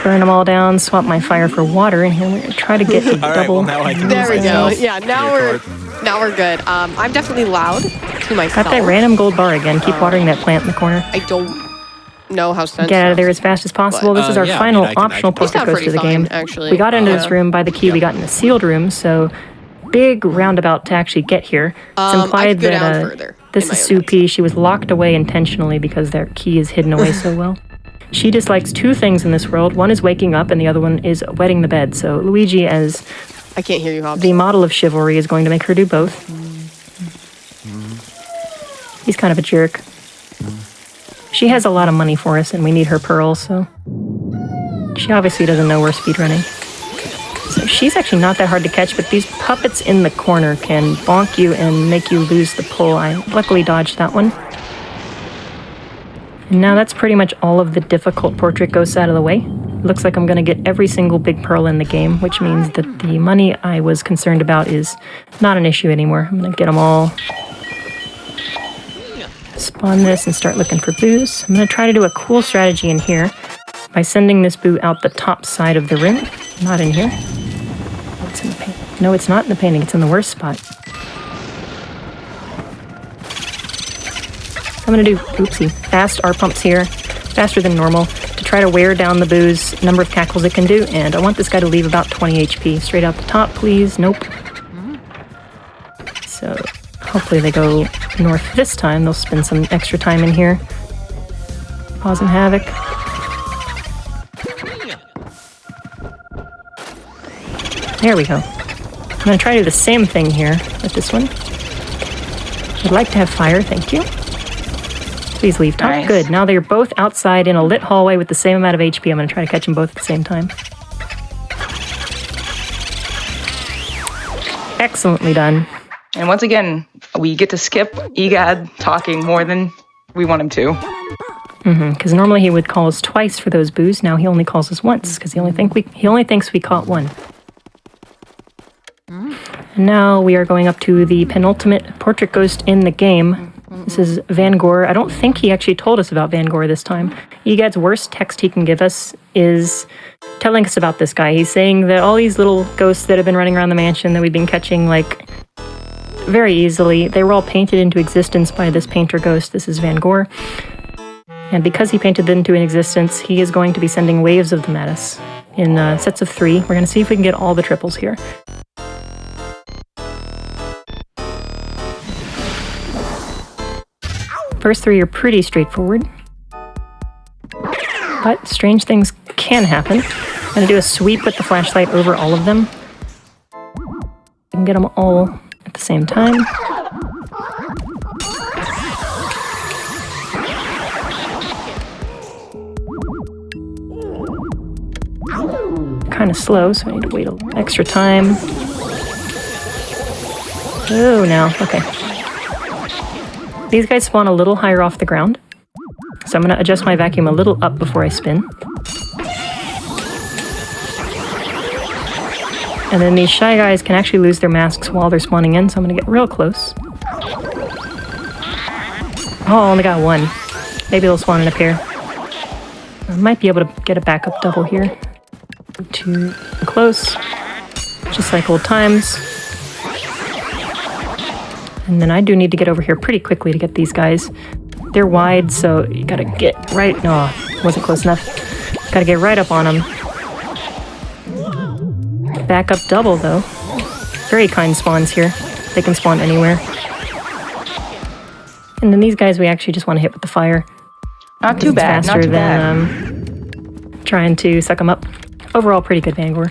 Burn them all down, swap my fire for water, and here we're gonna try to get a double. Well, now I can there we go. Yeah, now we're good. I'm definitely loud to myself. Got that random gold bar again. Keep watering that plant in the corner. I don't know how sensitive. Get out of there as fast as possible. This is our yeah, I final mean, I can- optional He's portrait not ghost of the pretty game. fine, actually. We got into Yeah. this room by the key. We got in a sealed room, so big roundabout to actually get here. It's I implied could go that down further this in my is own Soupy. She was locked away intentionally because their key is hidden away so well. She dislikes two things in this world. One is waking up, and the other one is wetting the bed. So Luigi, as I can't hear you, Hobbs. the model of chivalry, is going to make her do both. He's kind of a jerk. She has a lot of money for us, and we need her pearls, so... She obviously doesn't know we're speedrunning. So she's actually not that hard to catch, but these puppets in the corner can bonk you and make you lose the pull. I luckily dodged that one. And now that's pretty much all of the difficult portrait ghosts out of the way. Looks like I'm going to get every single big pearl in the game, which means that the money I was concerned about is not an issue anymore. I'm going to get them all. Spawn this and start looking for boos. I'm going to try to do a cool strategy in here by sending this boo out the top side of the room. Not in here. Oh, it's in the painting. No, it's not in the painting. It's in the worst spot. I'm going to do, oopsie, fast R pumps here, faster than normal, to try to wear down the boo's number of cackles it can do, and I want this guy to leave about 20 HP. Straight out the top, please. Nope. So, hopefully they go north this time. They'll spend some extra time in here. Causing havoc. There we go. I'm going to try to do the same thing here with this one. I'd like to have fire, thank you. Please leave top. Nice. Good. Now they're both outside in a lit hallway with the same amount of HP. I'm going to try to catch them both at the same time. Excellently done. And once again, we get to skip EGAD talking more than we want him to. Because normally he would call us twice for those boos. Now he only calls us once because he only thinks we caught one. Now we are going up to the penultimate portrait ghost in the game. This is Van Gogh. I don't think he actually told us about Van Gogh this time. EGAD's worst text he can give us is telling us about this guy. He's saying that all these little ghosts that have been running around the mansion that we've been catching, like, very easily, they were all painted into existence by this painter ghost. This is Van Gogh. And because he painted them into existence, he is going to be sending waves of them at us in sets of 3. We're going to see if we can get all the triples here. First 3 are pretty straightforward. But strange things can happen. I'm going to do a sweep with the flashlight over all of them. I can get them all at the same time. Kind of slow, so I need to wait a little extra time. Oh, now, okay. These guys spawn a little higher off the ground, so I'm going to adjust my vacuum a little up before I spin. And then these shy guys can actually lose their masks while they're spawning in, so I'm going to get real close. Oh, I only got one. Maybe they'll spawn in a pair. I might be able to get a backup double here. Too close. Just like old times. And then I do need to get over here pretty quickly to get these guys. They're wide, so you gotta get right... No, wasn't close enough. Gotta get right up on them. Backup double, though. Very kind spawns here. They can spawn anywhere. And then these guys we actually just want to hit with the fire. Not too bad, Faster not too bad. than trying to suck them up. Overall, pretty good Van Gogh.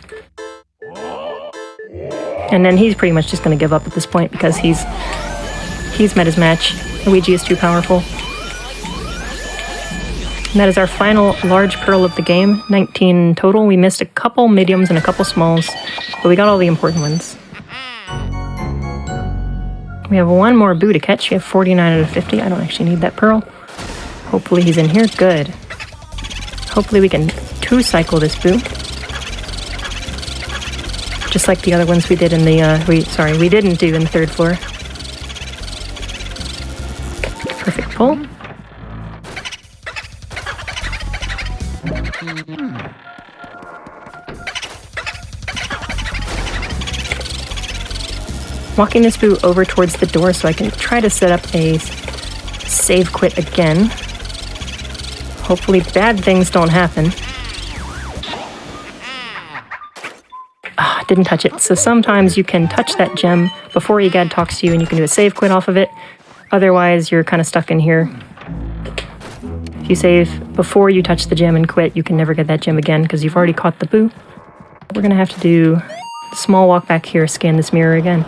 And then he's pretty much just going to give up at this point because he's met his match. Luigi is too powerful. And that is our final large pearl of the game. 19 total. We missed a couple mediums and a couple smalls, but we got all the important ones. We have one more boo to catch. We have 49 out of 50. I don't actually need that pearl. Hopefully he's in here. Good. Hopefully we can 2-cycle this boo. Just like the other ones we did in the, we didn't do in the 3rd floor. Perfect pull. Walking this boo over towards the door so I can try to set up a save quit again. Hopefully bad things don't happen. Didn't touch it. So sometimes you can touch that gem before Egad talks to you and you can do a save quit off of it. Otherwise, you're kind of stuck in here. If you save before you touch the gem and quit, you can never get that gem again because you've already caught the boo. We're going to have to do a small walk back here, scan this mirror again.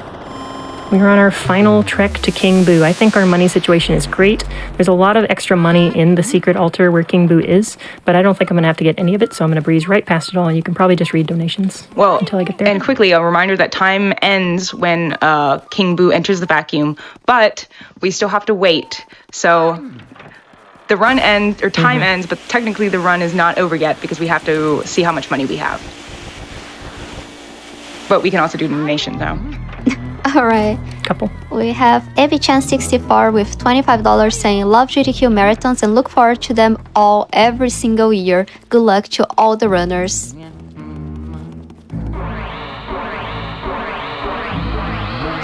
We're on our final trek to King Boo. I think our money situation is great. There's a lot of extra money in the secret altar where King Boo is, but I don't think I'm going to have to get any of it, so I'm going to breeze right past it all, and you can probably just read donations until I get there. And quickly, a reminder that time ends when King Boo enters the vacuum, but we still have to wait. So the run ends, or time ends, but technically the run is not over yet because we have to see how much money we have. But we can also do donations now. All right. Couple. We have Evichan64 with $25 saying, love GTQ marathons and look forward to them all every single year. Good luck to all the runners.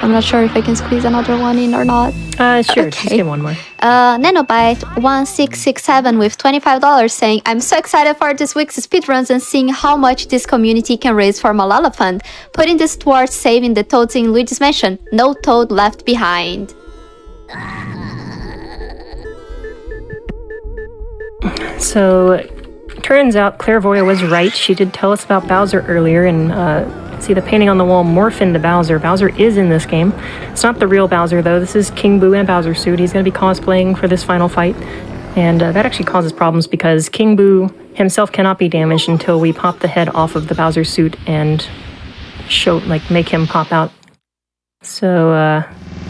I'm not sure if I can squeeze another one in or not. Sure, just get one more. Nanobite1667 with $25 saying, I'm so excited for this week's speedruns and seeing how much this community can raise for Malala Fund. Putting this towards saving the toads in Luigi's Mansion. No toad left behind. So, turns out Clairvoya was right. She did tell us about Bowser earlier, and see the painting on the wall morph into Bowser. Bowser is in this game. It's not the real Bowser, though. This is King Boo in a Bowser suit. He's going to be cosplaying for this final fight, and that actually causes problems because King Boo himself cannot be damaged until we pop the head off of the Bowser suit and make him pop out. So,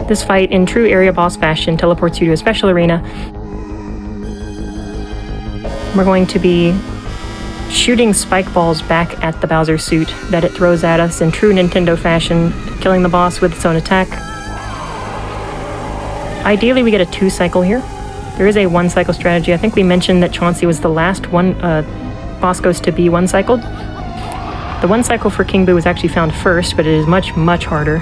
this fight, in true area boss fashion, teleports you to a special arena. We're going to be shooting spike balls back at the Bowser suit that it throws at us in true Nintendo fashion, killing the boss with its own attack. Ideally, we get a 2-cycle here. There is a 1-cycle strategy. I think we mentioned that Chauncey was the last boss ghost to be 1-cycled. The 1-cycle for King Boo was actually found first, but it is much, much harder.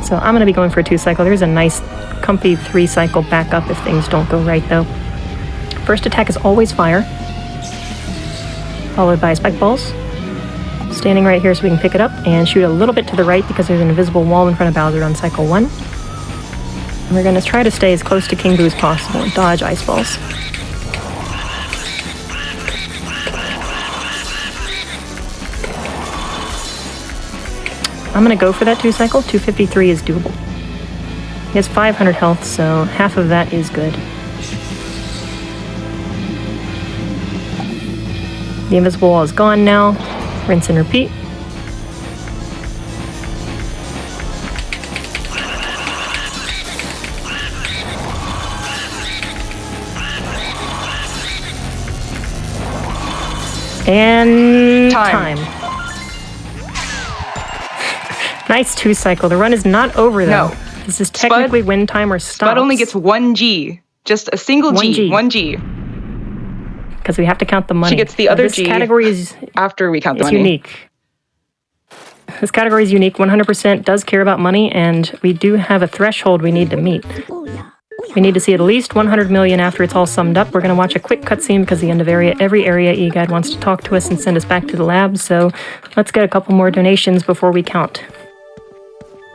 So I'm going to be going for a 2-cycle. There's a nice, comfy 3-cycle backup if things don't go right, though. First attack is always fire, followed by spike balls. Standing right here so we can pick it up and shoot a little bit to the right because there's an invisible wall in front of Bowser on cycle 1. And we're going to try to stay as close to King Boo as possible and dodge ice balls. I'm going to go for that 2-cycle. 253 is doable. He has 500 health, so half of that is good. The invisible wall is gone now. Rinse and repeat. And time. Nice 2-cycle. The run is not over, though. No. This is technically when timer stops. Spud only gets 1 G. Just a single G. 1 G. Because we have to count the money. She gets the other this G category is after we count the money. It's unique. This category is unique. 100% does care about money, and we do have a threshold we need to meet. We need to see at least 100 million after it's all summed up. We're going to watch a quick cutscene because the end of every area EGAD wants to talk to us and send us back to the lab. So let's get a couple more donations before we count.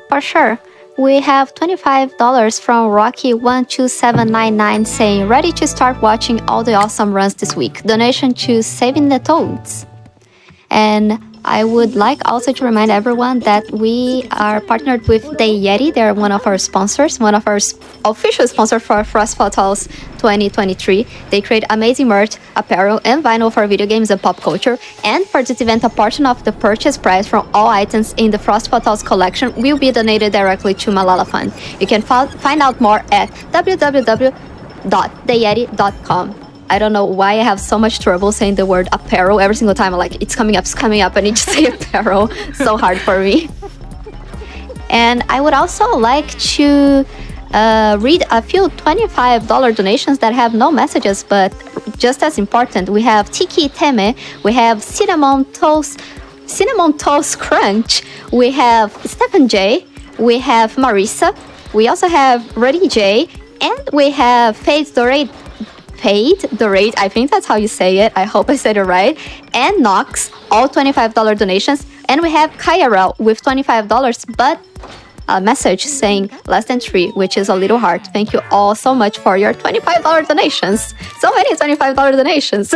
For sure. We have $25 from Rocky12799 saying, ready to start watching all the awesome runs this week. Donation to Saving the Toads. And I would like also to remind everyone that we are partnered with The Yeti. They're one of our sponsors, one of our official sponsors for Frost Fatals 2023. They create amazing merch, apparel, and vinyl for video games and pop culture. And for this event, a portion of the purchase price from all items in the Frost Fatals collection will be donated directly to Malala Fund. You can find out more at www.theyeti.com. I don't know why I have so much trouble saying the word apparel every single time. I'm like, it's coming up, I need to say apparel. So hard for me. And I would also like to read a few $25 donations that have no messages, but just as important. We have Tiki Teme, we have Cinnamon Toast Crunch, we have Stephen J, we have Marissa, we also have Ruddy J, and we have Fade, the rate, I think that's how you say it. I hope I said it right. And Knox, all $25 donations. And we have Kaira with $25, but a message saying less than 3, which is a little hard. Thank you all so much for your $25 donations. So many $25 donations.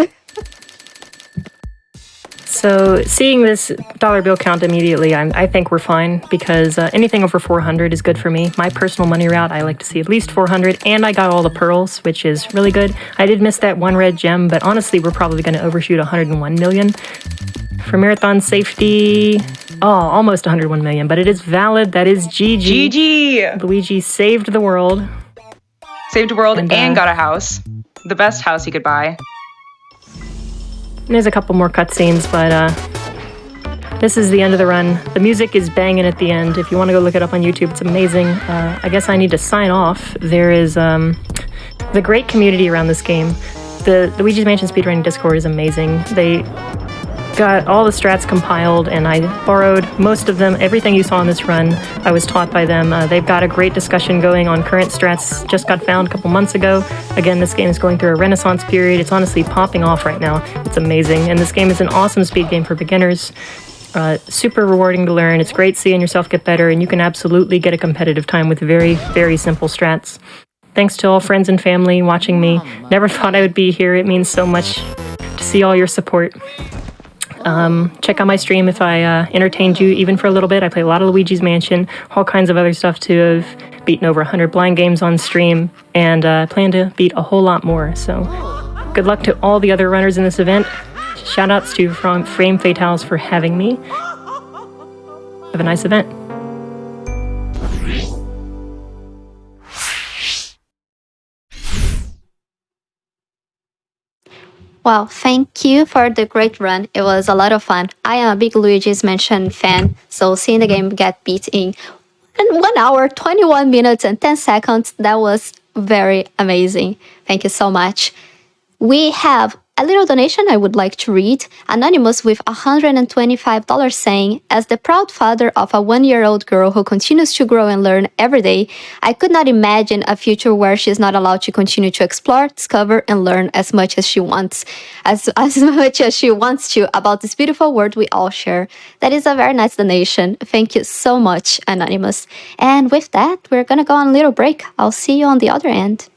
So seeing this dollar bill count immediately, I think we're fine because anything over 400 is good for me. My personal money route, I like to see at least 400, and I got all the pearls, which is really good. I did miss that one red gem, but honestly, we're probably going to overshoot 101 million. For marathon safety, almost 101 million, but it is valid. That is GG. GG! Luigi saved the world. Saved the world and got a house. The best house he could buy. There's a couple more cutscenes, but this is the end of the run. The music is banging at the end. If you want to go look it up on YouTube, it's amazing. I guess I need to sign off. There is the great community around this game. The Luigi's Mansion Speedrunning Discord is amazing. They got all the strats compiled, and I borrowed most of them. Everything you saw in this run, I was taught by them. They've got a great discussion going on current strats, just got found a couple months ago. Again, this game is going through a renaissance period. It's honestly popping off right now. It's amazing, and this game is an awesome speed game for beginners. Super rewarding to learn. It's great seeing yourself get better, and you can absolutely get a competitive time with very, very simple strats. Thanks to all friends and family watching me. Never thought I would be here. It means so much to see all your support. Check out my stream if I entertained you even for a little bit. I play a lot of Luigi's Mansion, all kinds of other stuff too. I've beaten over 100 blind games on stream, and plan to beat a whole lot more. So good luck to all the other runners in this event. Shoutouts to Frame Fatales for having me. Have a nice event. Well, thank you for the great run. It was a lot of fun. I am a big Luigi's Mansion fan, so seeing the game get beat in 1 hour, 21 minutes, and 10 seconds, that was very amazing. Thank you so much. We have a little donation I would like to read. Anonymous with $125 saying, as the proud father of a 1-year-old girl who continues to grow and learn every day, I could not imagine a future where she is not allowed to continue to explore, discover, and learn as much as she wants, as much as she wants to about this beautiful world we all share. That is a very nice donation. Thank you so much, Anonymous. And with that, we're gonna go on a little break. I'll see you on the other end.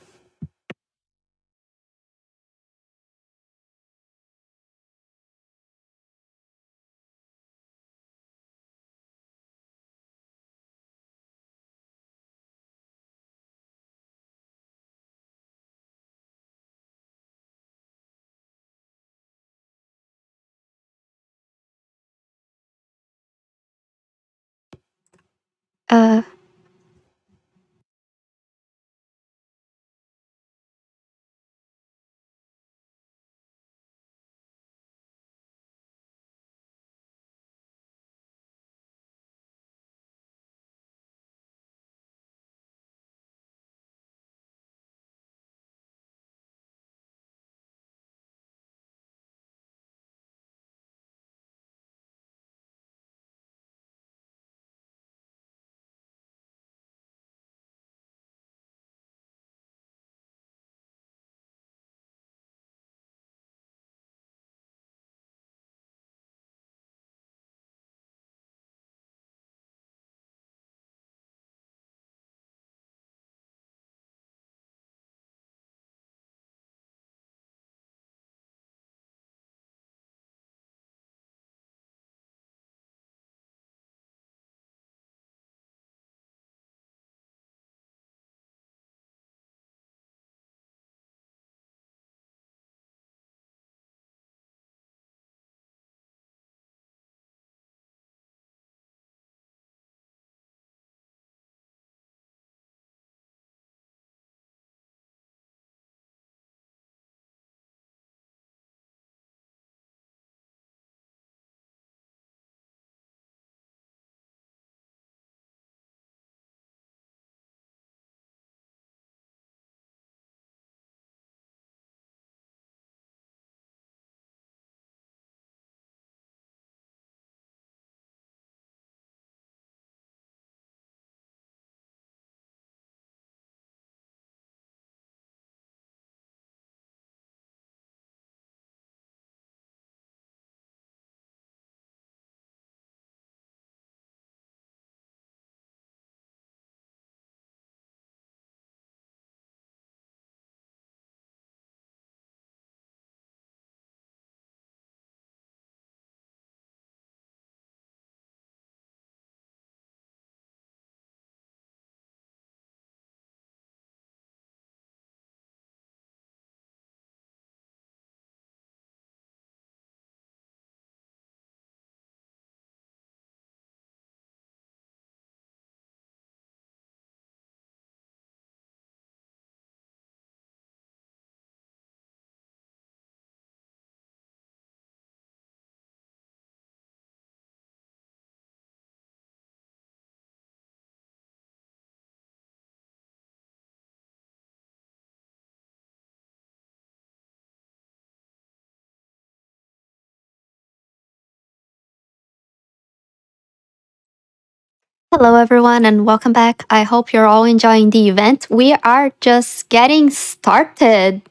Hello, everyone, and welcome back. I hope you're all enjoying the event. We are just getting started.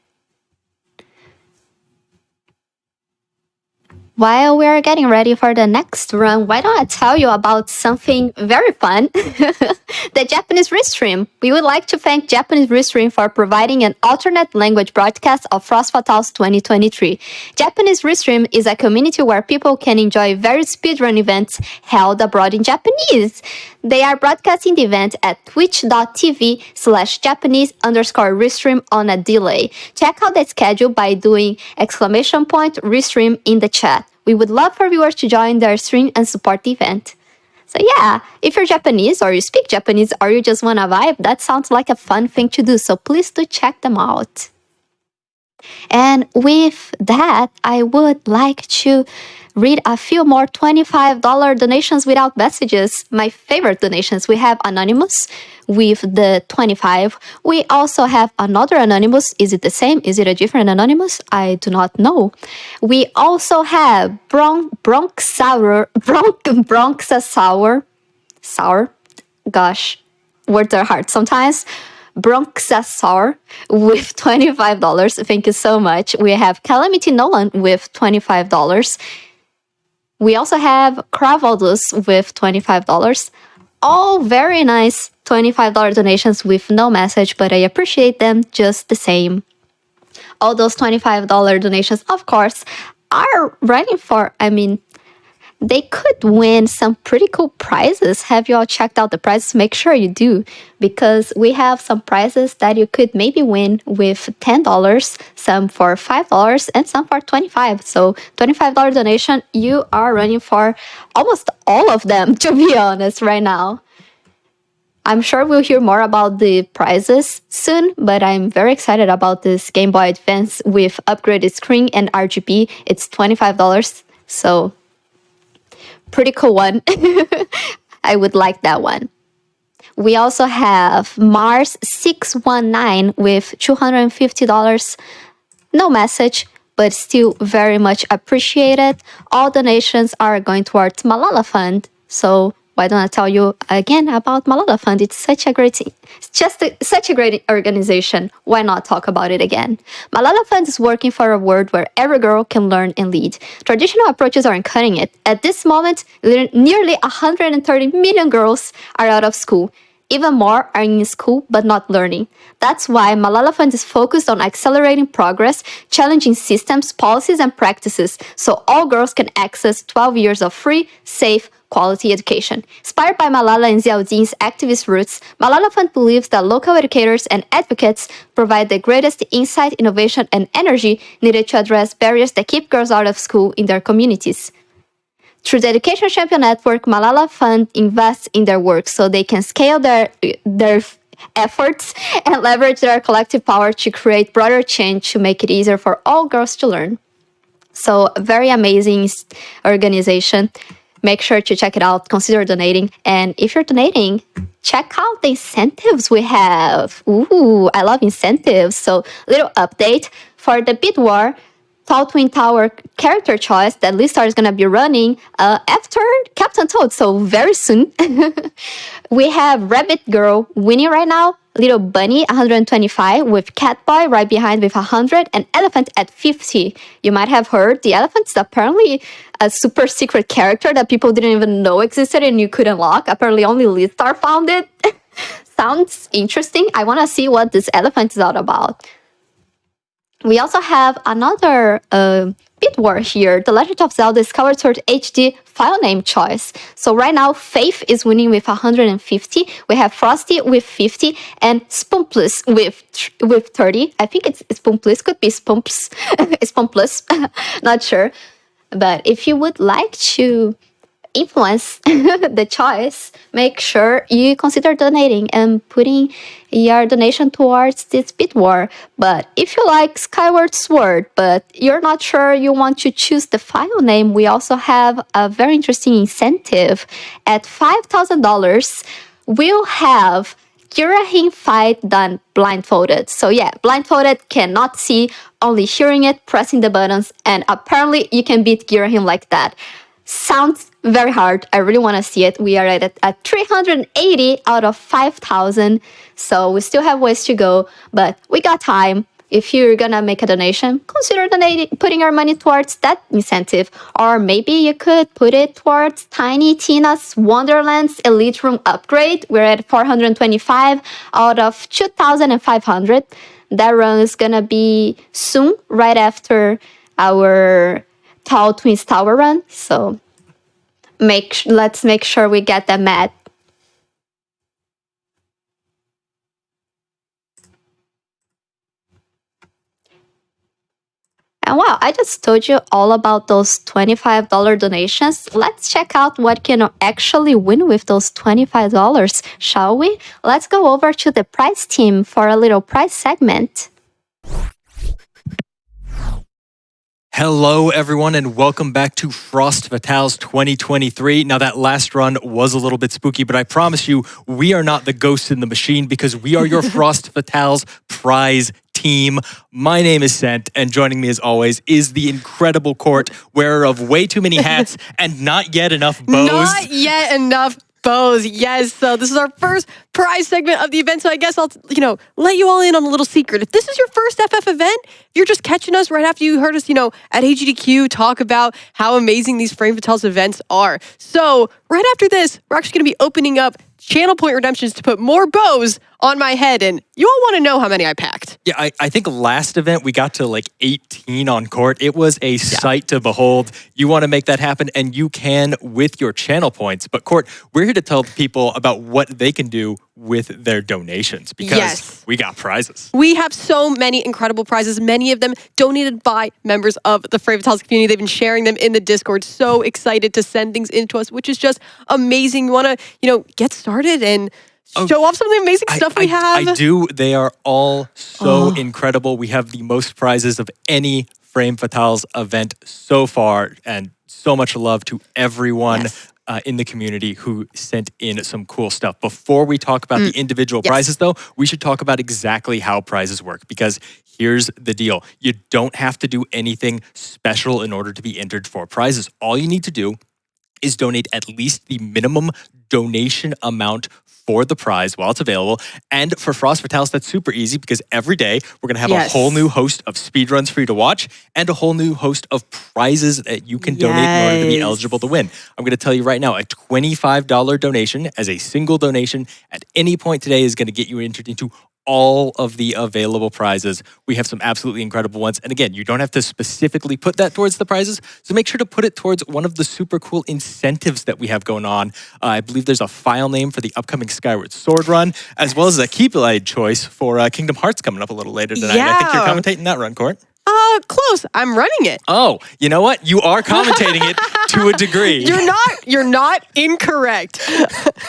While we're getting ready for the next run, why don't I tell you about something very fun? The Japanese Restream. We would like to thank Japanese Restream for providing an alternate language broadcast of Frost Fatals 2023. Japanese Restream is a community where people can enjoy various speedrun events held abroad in Japanese. They are broadcasting the event at twitch.tv/Japanese_Restream on a delay. Check out the schedule by doing !Restream in the chat. We would love for viewers to join their stream and support the event. So yeah, if you're Japanese or you speak Japanese or you just want to vibe, that sounds like a fun thing to do. So please do check them out. And with that, I would like to read a few more $25 donations without messages. My favorite donations. We have Anonymous with the 25. We also have another Anonymous. Is it the same? Is it a different Anonymous? I do not know. We also have Bronxasaur. Sour. Gosh, words are hard sometimes. Bronxasaur with $25. Thank you so much. We have Calamity Nolan with $25. We also have Cravaldus with $25. All very nice $25 donations with no message, but I appreciate them just the same. All those $25 donations, of course, are running for, they could win some pretty cool prizes. Have you all checked out the prizes? Make sure you do, because we have some prizes that you could maybe win with $10, some for $5, and some for $25. So $25 donation, you are running for almost all of them, to be honest, right now. I'm sure we'll hear more about the prizes soon, but I'm very excited about this Game Boy Advance with upgraded screen and RGB. It's $25, so pretty cool one. I would like that one. We also have Mars619 with $250. No message, but still very much appreciated. All donations are going towards Malala Fund. So why don't I tell you again about Malala Fund? It's such a great organization. Why not talk about it again? Malala Fund is working for a world where every girl can learn and lead. Traditional approaches aren't cutting it. At this moment, nearly 130 million girls are out of school. Even more are in school but not learning. That's why Malala Fund is focused on accelerating progress, challenging systems, policies, and practices so all girls can access 12 years of free, safe, quality education. Inspired by Malala and Xiaoji's activist roots, Malala Fund believes that local educators and advocates provide the greatest insight, innovation, and energy needed to address barriers that keep girls out of school in their communities. Through the Education Champion Network, Malala Fund invests in their work so they can scale their efforts and leverage their collective power to create broader change to make it easier for all girls to learn. So, very amazing organization. Make sure to check it out, consider donating. And if you're donating, check out the incentives we have. Ooh, I love incentives. So, little update for the Bid War Tall Twin Tower character choice that Listar is going to be running after Captain Toad, so very soon. We have Rabbit Girl winning right now, Little Bunny 125 with Catboy right behind with 100 and Elephant at 50. You might have heard the Elephant is apparently a super secret character that people didn't even know existed and you could unlock. Apparently only Listar found it. Sounds interesting. I want to see what this Elephant is all about. We also have another bid war here, The Legend of Zelda Skyward Sword HD file name choice. So right now, Faith is winning with 150. We have Frosty with 50 and Spoompless with 30. I think it's Spoompless, could be Spoomps, Spoompless, not sure. But if you would like to influence the choice, make sure you consider donating and putting your donation towards this bid war. But if you like Skyward Sword, but you're not sure you want to choose the file name, we also have a very interesting incentive. At $5,000, we'll have Girahim fight done blindfolded. So yeah, blindfolded, cannot see, only hearing it, pressing the buttons, and apparently you can beat Girahim like that. sounds very hard. I really want to see it. We are at 380 out of 5,000. So we still have ways to go, but we got time. If you're gonna make a donation, consider putting your money towards that incentive. Or maybe you could put it towards Tiny Tina's Wonderland's Elite Room upgrade. We're at 425 out of 2,500. That run is gonna be soon, right after our Tall Twins Tower run. So let's make sure we get that met. And wow, I just told you all about those $25 donations. Let's check out what can actually win with those $25, shall we? Let's go over to the prize team for a little prize segment. Hello, everyone, and welcome back to Frost Fatales 2023. Now, that last run was a little bit spooky, but I promise you, we are not the ghosts in the machine because we are your Frost Fatales prize team. My name is Sent, and joining me as always is the incredible Court, wearer of way too many hats and not yet enough bows. Not yet enough bows. Yes. So this is our first prize segment of the event. So I guess I'll, let you all in on a little secret. If this is your first FF event, you're just catching us right after you heard us, at AGDQ talk about how amazing these Frame Fatales events are. So right after this, we're actually going to be opening up channel point redemptions to put more bows on my head, and you all want to know how many I packed. Yeah, I think last event we got to like 18 on Court. It was a sight to behold. You want to make that happen, and you can with your channel points. But Court, we're here to tell people about what they can do with their donations because we got prizes. We have so many incredible prizes, many of them donated by members of the Frame Fatales community. They've been sharing them in the Discord. So excited to send things into us, which is just amazing. You want to, get started and show off some of the amazing stuff we have. I do. They are all so incredible. We have the most prizes of any Frame Fatales event so far, and so much love to everyone in the community who sent in some cool stuff. Before we talk about the individual prizes, though, we should talk about exactly how prizes work, because here's the deal. You don't have to do anything special in order to be entered for prizes. All you need to do is donate at least the minimum donation amount for the prize while it's available. And for Frost Fatales, that's super easy because every day we're going to have a whole new host of speedruns for you to watch and a whole new host of prizes that you can donate in order to be eligible to win. I'm going to tell you right now, a $25 donation as a single donation at any point today is going to get you entered into all of the available prizes. We have some absolutely incredible ones. And again, you don't have to specifically put that towards the prizes. So make sure to put it towards one of the super cool incentives that we have going on. I believe there's a file name for the upcoming Skyward Sword run, as well as a Keyblade choice for Kingdom Hearts coming up a little later tonight. I think you're commentating that run, Court. Close. I'm running it. Oh, you know what? You are commentating it to a degree. You're not incorrect.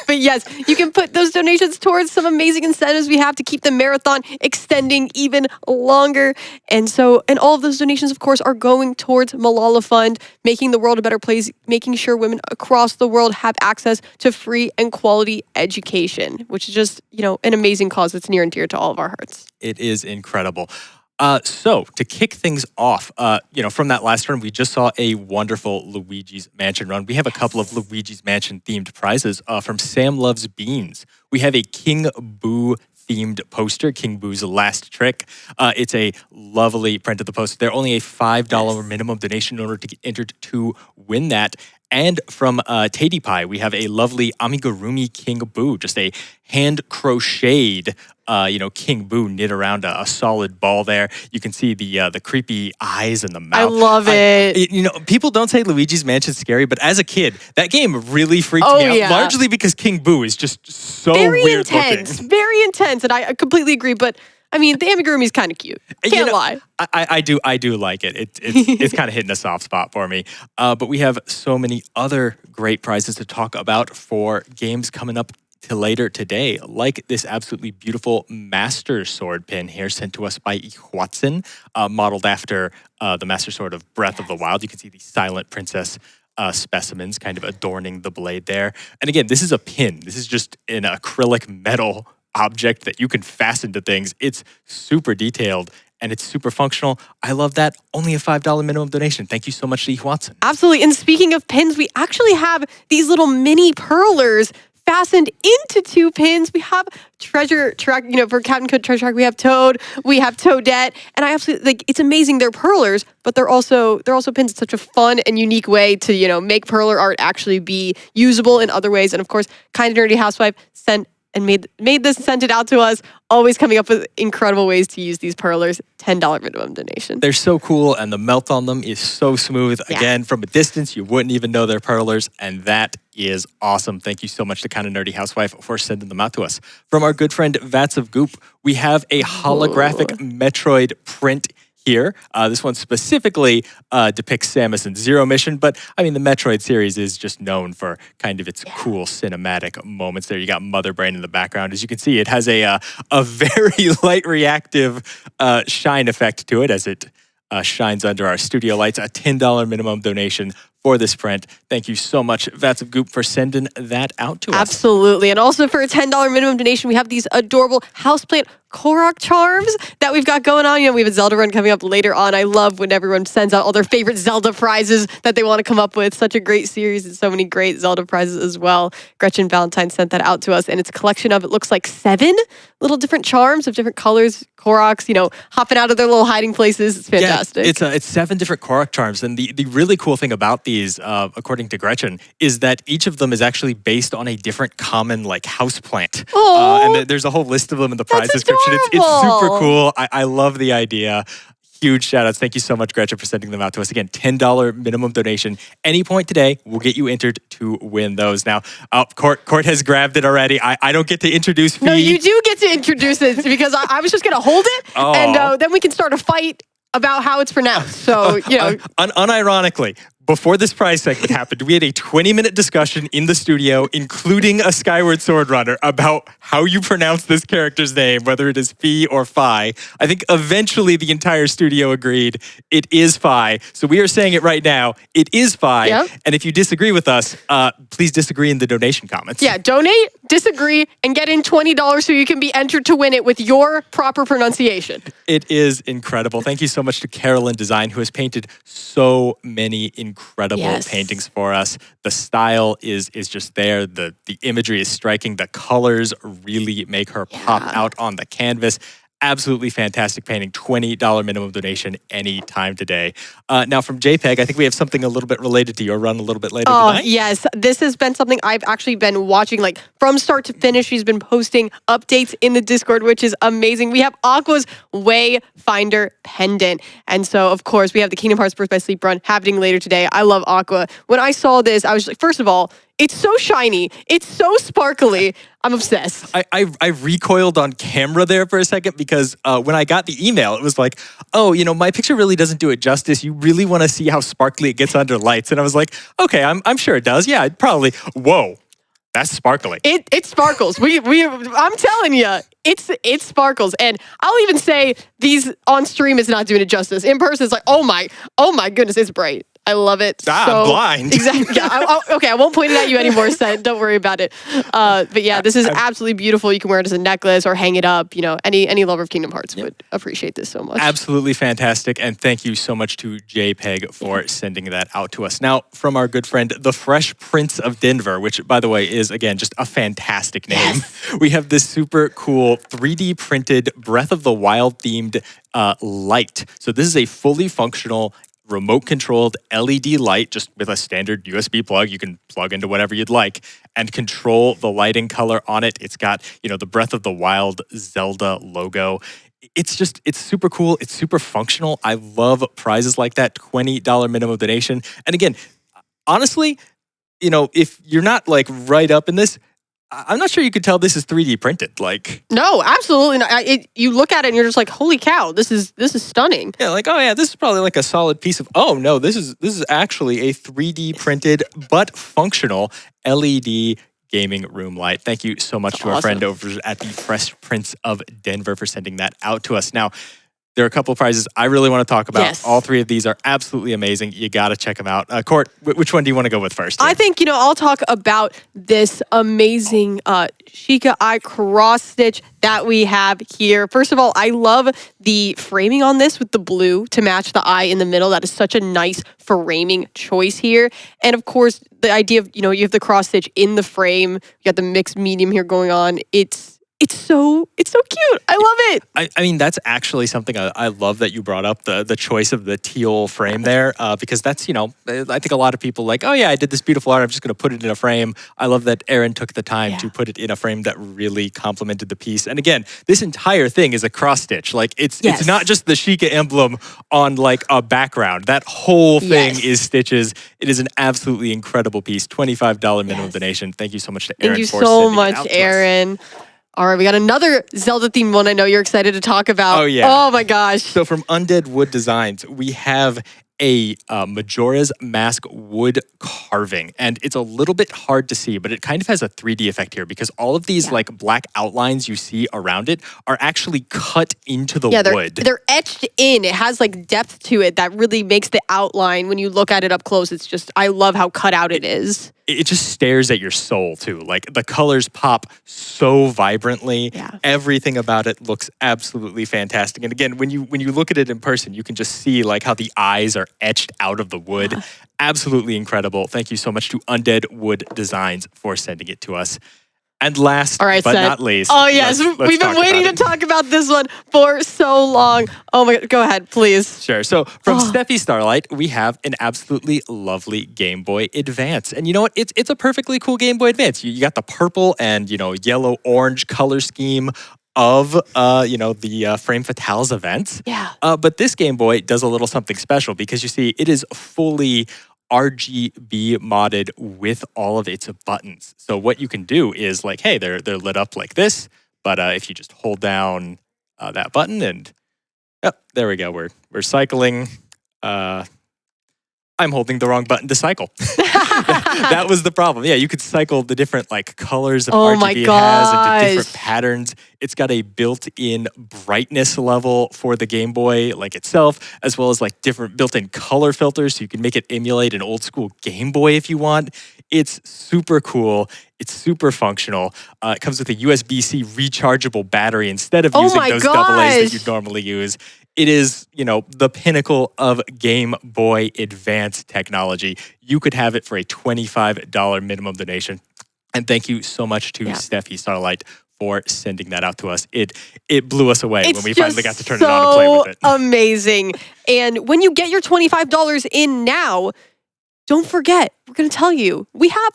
But yes, you can put those donations towards some amazing incentives we have to keep the marathon extending even longer. And all of those donations, of course, are going towards Malala Fund, making the world a better place, making sure women across the world have access to free and quality education, which is just, an amazing cause that's near and dear to all of our hearts. It is incredible. So to kick things off, from that last run, we just saw a wonderful Luigi's Mansion run. We have a couple of Luigi's Mansion themed prizes from Sam Loves Beans. We have a King Boo themed poster, King Boo's Last Trick. It's a lovely print of the poster. They're only a $5 minimum donation in order to get entered to win that. And from Tatey Pie, we have a lovely Amigurumi King Boo, just a hand-crocheted King Boo knit around a solid ball there. You can see the creepy eyes and the mouth. I love it. People don't say Luigi's Mansion's scary, but as a kid, that game really freaked me out, largely because King Boo is just so weird looking. Very intense, and I completely agree, but I mean, the amigurumi's kind of cute. Can't lie. I do like it. It's kind of hitting a soft spot for me. But we have so many other great prizes to talk about for games coming up to later today, like this absolutely beautiful Master Sword pin here sent to us by Ihuatsen, modeled after the Master Sword of Breath of the Wild. You can see the Silent Princess specimens kind of adorning the blade there. And again, this is a pin. This is just an acrylic metal object that you can fasten to things. It's super detailed and it's super functional. I love that. Only a $5 minimum donation. Thank you so much to E. Watson. Absolutely. And speaking of pins, we actually have these little mini pearlers fastened into 2 pins. We have treasure track, for Captain Code treasure track, we have Toad, we have Toadette, and I absolutely it's amazing. They're pearlers, but they're also pins. It's such a fun and unique way to, make perler art actually be usable in other ways. And of course, Kind of Nerdy Housewife sent it out to us, always coming up with incredible ways to use these perlers. $10 minimum donation. They're so cool, and the melt on them is so smooth. Yeah. Again, from a distance, you wouldn't even know they're perlers, and that is awesome. Thank you so much to Kind of Nerdy Housewife for sending them out to us. From our good friend Vats of Goop, we have a holographic Metroid print here. This one specifically depicts Samus in Zero Mission, but I mean, the Metroid series is just known for kind of its cool cinematic moments there. You got Mother Brain in the background. As you can see, it has a very light reactive shine effect to it as it shines under our studio lights. A $10 minimum donation for this print. Thank you so much, Vats of Goop, for sending that out to us. Absolutely. And also for a $10 minimum donation, we have these adorable houseplant Korok charms that we've got going on. We have a Zelda run coming up later on. I love when everyone sends out all their favorite Zelda prizes that they want to come up with. Such a great series and so many great Zelda prizes as well. Gretchen Valentine sent that out to us, and it's a collection of, it looks like 7 little different charms of different colors. Koroks, hopping out of their little hiding places. It's fantastic. Yeah, it's 7 different Korok charms. And the really cool thing about these, according to Gretchen, is that each of them is actually based on a different common house plant. And there's a whole list of them in the prize description. It's super cool. I love the idea. Huge shout outs. Thank you so much, Gretchen, for sending them out to us. Again, $10 minimum donation. Any point today will get you entered to win those. Now, Court has grabbed it already. I don't get to introduce Fee. No, you do get to introduce it because I was just going to hold it and then we can start a fight about how it's pronounced. So, unironically, before this prize segment happened, we had a 20-minute discussion in the studio, including a Skyward Sword runner, about how you pronounce this character's name, whether it is Fee or Fi. I think eventually the entire studio agreed it is Fi. So we are saying it right now. It is Fi. Yep. And if you disagree with us, please disagree in the donation comments. Yeah, donate, disagree, and get in $20 so you can be entered to win it with your proper pronunciation. It is incredible. Thank you so much to Carolyn Design, who has painted so many incredible paintings for us. The style is just there. The imagery is striking. The colors really make her pop out on the canvas. Absolutely fantastic painting. $20 minimum donation any time today. Now from JPEG, I think we have something a little bit related to your run a little bit later tonight. Yes. This has been something I've actually been watching from start to finish. She's been posting updates in the Discord, which is amazing. We have Aqua's Wayfinder pendant. And so, of course, we have the Kingdom Hearts Birth by Sleep run happening later today. I love Aqua. When I saw this, I was like, first of all, it's so shiny. It's so sparkly. I'm obsessed. I recoiled on camera there for a second because when I got the email, it was like, oh, my picture really doesn't do it justice. You really want to see how sparkly it gets under lights. And I was like, okay, I'm sure it does. Yeah, it probably. Whoa, that's sparkly. It sparkles. I'm telling you, it sparkles. And I'll even say these on stream is not doing it justice. In person, it's like, oh my goodness, it's bright. I love it. I'm blind. Exactly. Yeah, okay, I won't point it at you anymore, Sen. Don't worry about it. But yeah, this is absolutely beautiful. You can wear it as a necklace or hang it up. Any lover of Kingdom Hearts would appreciate this so much. Absolutely fantastic. And thank you so much to JPEG for sending that out to us. Now, from our good friend, the Fresh Prince of Denver, which, by the way, is, again, just a fantastic name. Yes. We have this super cool 3D printed Breath of the Wild themed light. So this is a fully functional remote controlled LED light, just with a standard USB plug. You can plug into whatever you'd like and control the lighting color on it. It's got, the Breath of the Wild Zelda logo. It's super cool. It's super functional. I love prizes like that. $20 minimum donation. And again, honestly, if you're not right up in this, I'm not sure you could tell this is 3D printed. No, absolutely not. You look at it and you're just like, holy cow, this is stunning. Yeah, oh yeah, this is probably a solid piece of. Oh no, this is actually a 3D printed but functional LED gaming room light. Thank you so much to our friend over at the Fresh Prince of Denver for sending that out to us. Now, There are a couple of prizes I really want to talk about. Yes. All three of these are absolutely amazing. You got to check them out. Court, which one do you want to go with first? I think, I'll talk about this amazing Sheikah Eye cross stitch that we have here. First of all, I love the framing on this with the blue to match the eye in the middle. That is such a nice framing choice here. And of course, the idea of, you have the cross stitch in the frame. You got the mixed medium here going on. It's so cute. I love it. I mean, that's actually something I love that you brought up, the choice of the teal frame there, because that's, I think a lot of people like, oh yeah, I did this beautiful art, I'm just going to put it in a frame. I love that Erin took the time to put it in a frame that really complemented the piece. And again, this entire thing is a cross stitch. Like it's not just the Sheikah emblem on like a background. That whole thing is stitches. It is an absolutely incredible piece. $25 minimum donation. Thank you so much to Erin. Thank you so much, Erin. All right, we got another Zelda-themed one I know you're excited to talk about. Oh, yeah. Oh, my gosh. So from Undead Wood Designs, we have a Majora's Mask wood carving. And it's a little bit hard to see, but it kind of has a 3D effect here because all of these like black outlines you see around it are actually cut into the wood. They're etched in. It has like depth to it that really makes the outline, when you look at it up close, it's just, I love how cut out it is. It just stares at your soul too. Like the colors pop so vibrantly. Yeah. Everything about it looks absolutely fantastic. And again, when you look at it in person, you can just see like how the eyes are etched out of the wood. Absolutely incredible. Thank you so much to Undead Wood Designs for sending it to us. And last but not least. Oh, yes. We've been waiting to talk about this one for so long. Oh, my God. Go ahead, please. Sure. So from Steffi Starlight, we have an absolutely lovely Game Boy Advance. And you know what? It's a perfectly cool Game Boy Advance. You got the purple and, yellow, orange color scheme of, the Frame Fatales events. Yeah. But this Game Boy does a little something special because you see it is fully RGB modded with all of its buttons. So what you can do is like, hey, they're lit up like this, but if you just hold down that button and there we go. We're cycling. I'm holding the wrong button to cycle. That was the problem. Yeah, you could cycle the different like colors that RGB has into different patterns. It's got a built-in brightness level for the Game Boy like itself, as well as like different built-in color filters, so you can make it emulate an old school Game Boy if you want. It's super cool. It's super functional. It comes with a USB-C rechargeable battery instead of using those AA's that you normally use. It is, the pinnacle of Game Boy Advance technology. You could have it for a $25 minimum donation. And thank you so much to Steffi Starlight for sending that out to us. It blew us away when we finally got to turn it on and play with it. Amazing. And when you get your $25 in now, don't forget, we're going to tell you, we have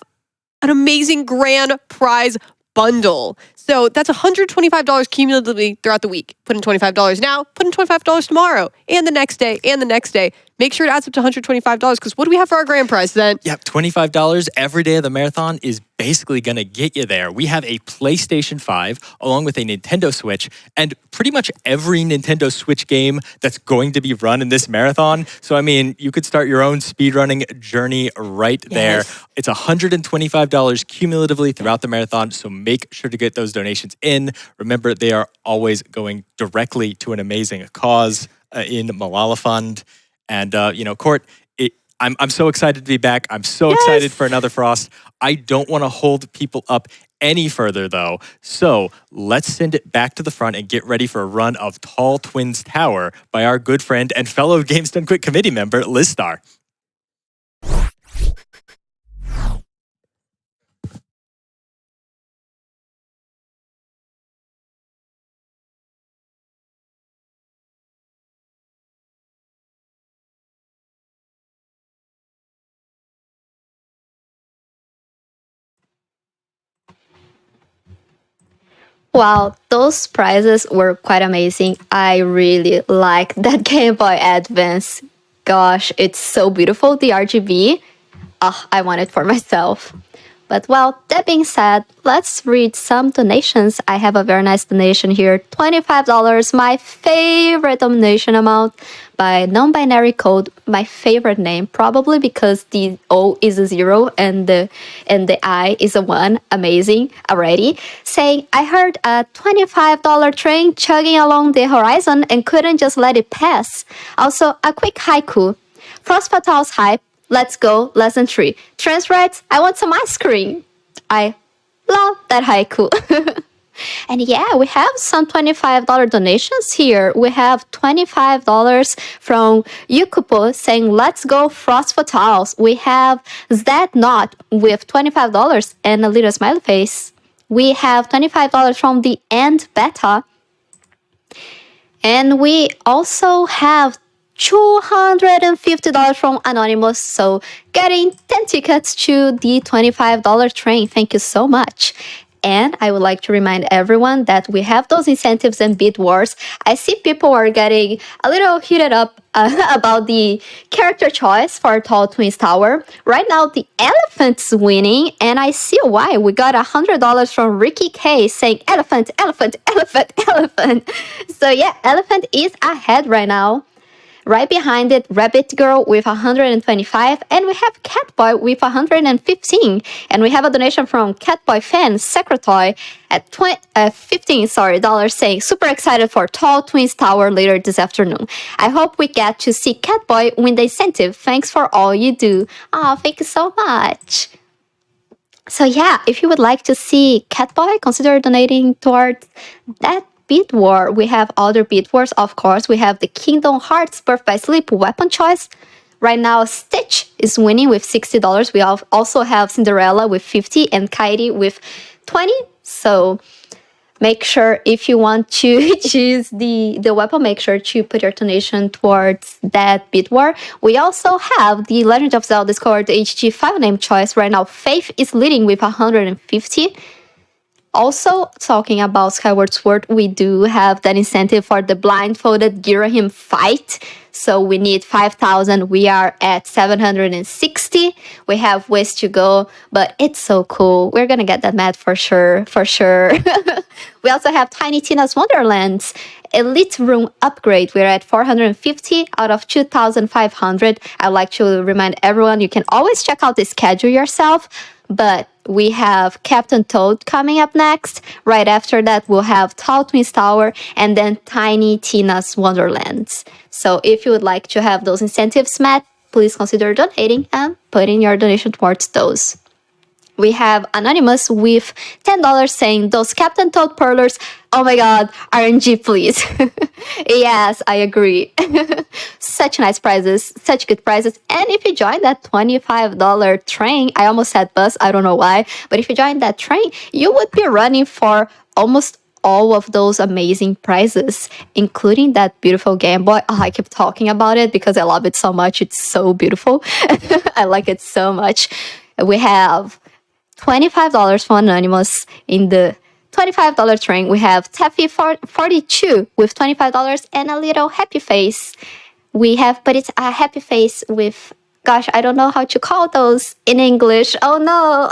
an amazing grand prize bundle. So that's $125 cumulatively throughout the week. Put in $25 now, put in $25 tomorrow, and the next day, and the next day. Make sure it adds up to $125 because what do we have for our grand prize then? Yep, $25 every day of the marathon is basically going to get you there. We have a PlayStation 5 along with a Nintendo Switch and pretty much every Nintendo Switch game that's going to be run in this marathon. So, I mean, you could start your own speedrunning journey right there. It's $125 cumulatively throughout the marathon. So make sure to get those donations in. Remember, they are always going directly to an amazing cause in Malala Fund. And, Court, I'm so excited to be back. I'm so excited for another Frost. I don't want to hold people up any further, though. So let's send it back to the front and get ready for a run of Tall Twins Tower by our good friend and fellow Games Done Quick committee member, Liz Star. Wow, those prizes were quite amazing. I really like that Game Boy Advance. Gosh, it's so beautiful, the RGB. I want it for myself. But well, that being said, let's read some donations. I have a very nice donation here, $25, my favorite donation amount. by non-binary code, my favorite name, probably because the O is a 0 and the I is a 1. Amazing already. Saying, I heard a $25 train chugging along the horizon and couldn't just let it pass. Also, a quick haiku. Frost Fatal's hype. Let's go. Lesson 3. Trans rights. I want some ice cream. I love that haiku. And yeah, we have some $25 donations here. We have $25 from Yukupo saying, let's go Frost Fatals. We have Zed Not with $25 and a little smiley face. We have $25 from the End Beta. And we also have $250 from Anonymous. So getting 10 tickets to the $25 train. Thank you so much. And I would like to remind everyone that we have those incentives and bid wars. I see people are getting a little heated up about the character choice for Tall Twins Tower. Right now, the elephant's winning, and I see why. We got $100 from Ricky K saying elephant, elephant, elephant, elephant. So yeah, elephant is ahead right now. Right behind it, Rabbit Girl with 125, and we have Catboy with 115. And we have a donation from Catboy fan Secretoy at $15 saying, super excited for Tall Twins Tower later this afternoon. I hope we get to see Catboy win the incentive. Thanks for all you do. Oh, thank you so much. So yeah, if you would like to see Catboy, consider donating towards that bid war. We have other bid wars, of course. We have the Kingdom Hearts Birth by Sleep weapon choice. Right now, Stitch is winning with $60. We also have Cinderella with 50 and Kairi with 20. So make sure if you want to choose the weapon, make sure to put your donation towards that bid war. We also have the Legend of Zelda Discovered HG 5 name choice. Right now, Faith is leading with 150. Also, talking about Skyward Sword, we do have that incentive for the blindfolded Girahim fight. So we need 5,000. We are at 760. We have ways to go, but it's so cool. We're going to get that mad for sure, for sure. We also have Tiny Tina's Wonderlands Elite Room upgrade. We're at 450 out of 2,500. I'd like to remind everyone, you can always check out the schedule yourself, but we have Captain Toad coming up next. Right after that, we'll have Tall Twins Tower and then Tiny Tina's Wonderlands. So if you would like to have those incentives met, please consider donating and putting your donation towards those. We have Anonymous with $10 saying, those Captain Toad Pearlers, oh my god, RNG please. Yes, I agree. Such nice prizes, such good prizes. And if you join that $25 train, I almost said bus, I don't know why, but if you join that train, you would be running for almost all of those amazing prizes, including that beautiful Game Boy. Oh, I keep talking about it because I love it so much. It's so beautiful. I like it so much. We have $25 for Anonymous in the $25 train. We have Taffy 42 with $25 and a little happy face. We have, but it's a happy face with, gosh, I don't know how to call those in English. Oh no.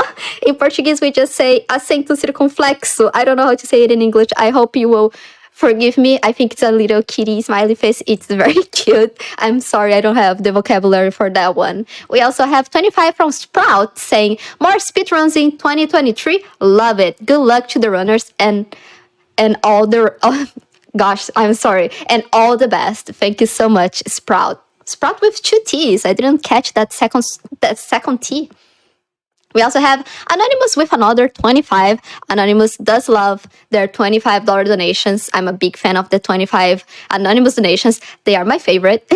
In Portuguese, we just say acento circunflexo. I don't know how to say it in English. I hope you will forgive me. I think it's a little kitty smiley face. It's very cute. I'm sorry, I don't have the vocabulary for that one. We also have 25 from Sprout saying, more speedruns in 2023. Love it. Good luck to the runners and all the... gosh, I'm sorry. And all the best. Thank you so much, Sprout. Sprout with 2 T's. I didn't catch that second T. We also have Anonymous with another 25. Anonymous does love their $25 donations. I'm a big fan of the 25 Anonymous donations. They are my favorite.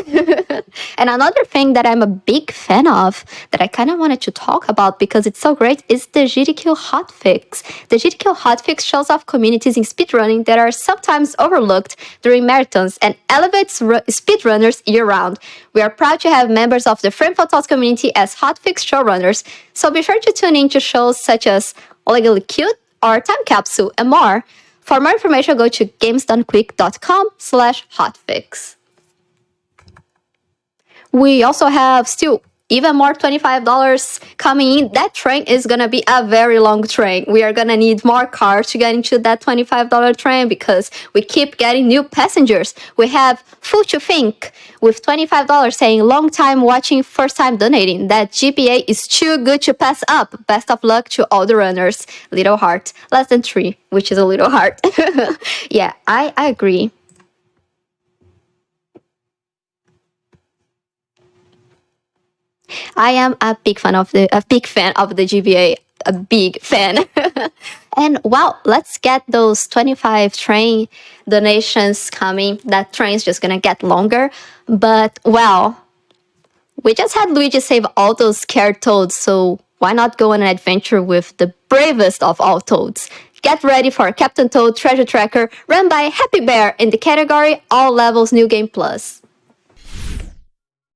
And another thing that I'm a big fan of that I kind of wanted to talk about because it's so great is the GDQ hotfix. The GDQ hotfix shows off communities in speedrunning that are sometimes overlooked during marathons and elevates speedrunners year-round. We are proud to have members of the Frame Fatals community as hotfix showrunners, so be sure to tune in to shows such as Legally Cute or Time Capsule and more. For more information, go to gamesdonequick.com/hotfix. We also have still even more $25 coming in, that train is gonna be a very long train. We are gonna need more cars to get into that $25 train because we keep getting new passengers. We have Food to Think with $25 saying long time watching, first time donating. That GPA is too good to pass up. Best of luck to all the runners. Little heart. Less than 3, which is a little heart. Yeah, I agree. I am a big fan of the GBA, a big fan. And well, let's get those 25 train donations coming. That train's just gonna get longer. But well, we just had Luigi save all those scared toads, so why not go on an adventure with the bravest of all toads? Get ready for Captain Toad Treasure Tracker run by Happy Bear in the category All Levels New Game Plus.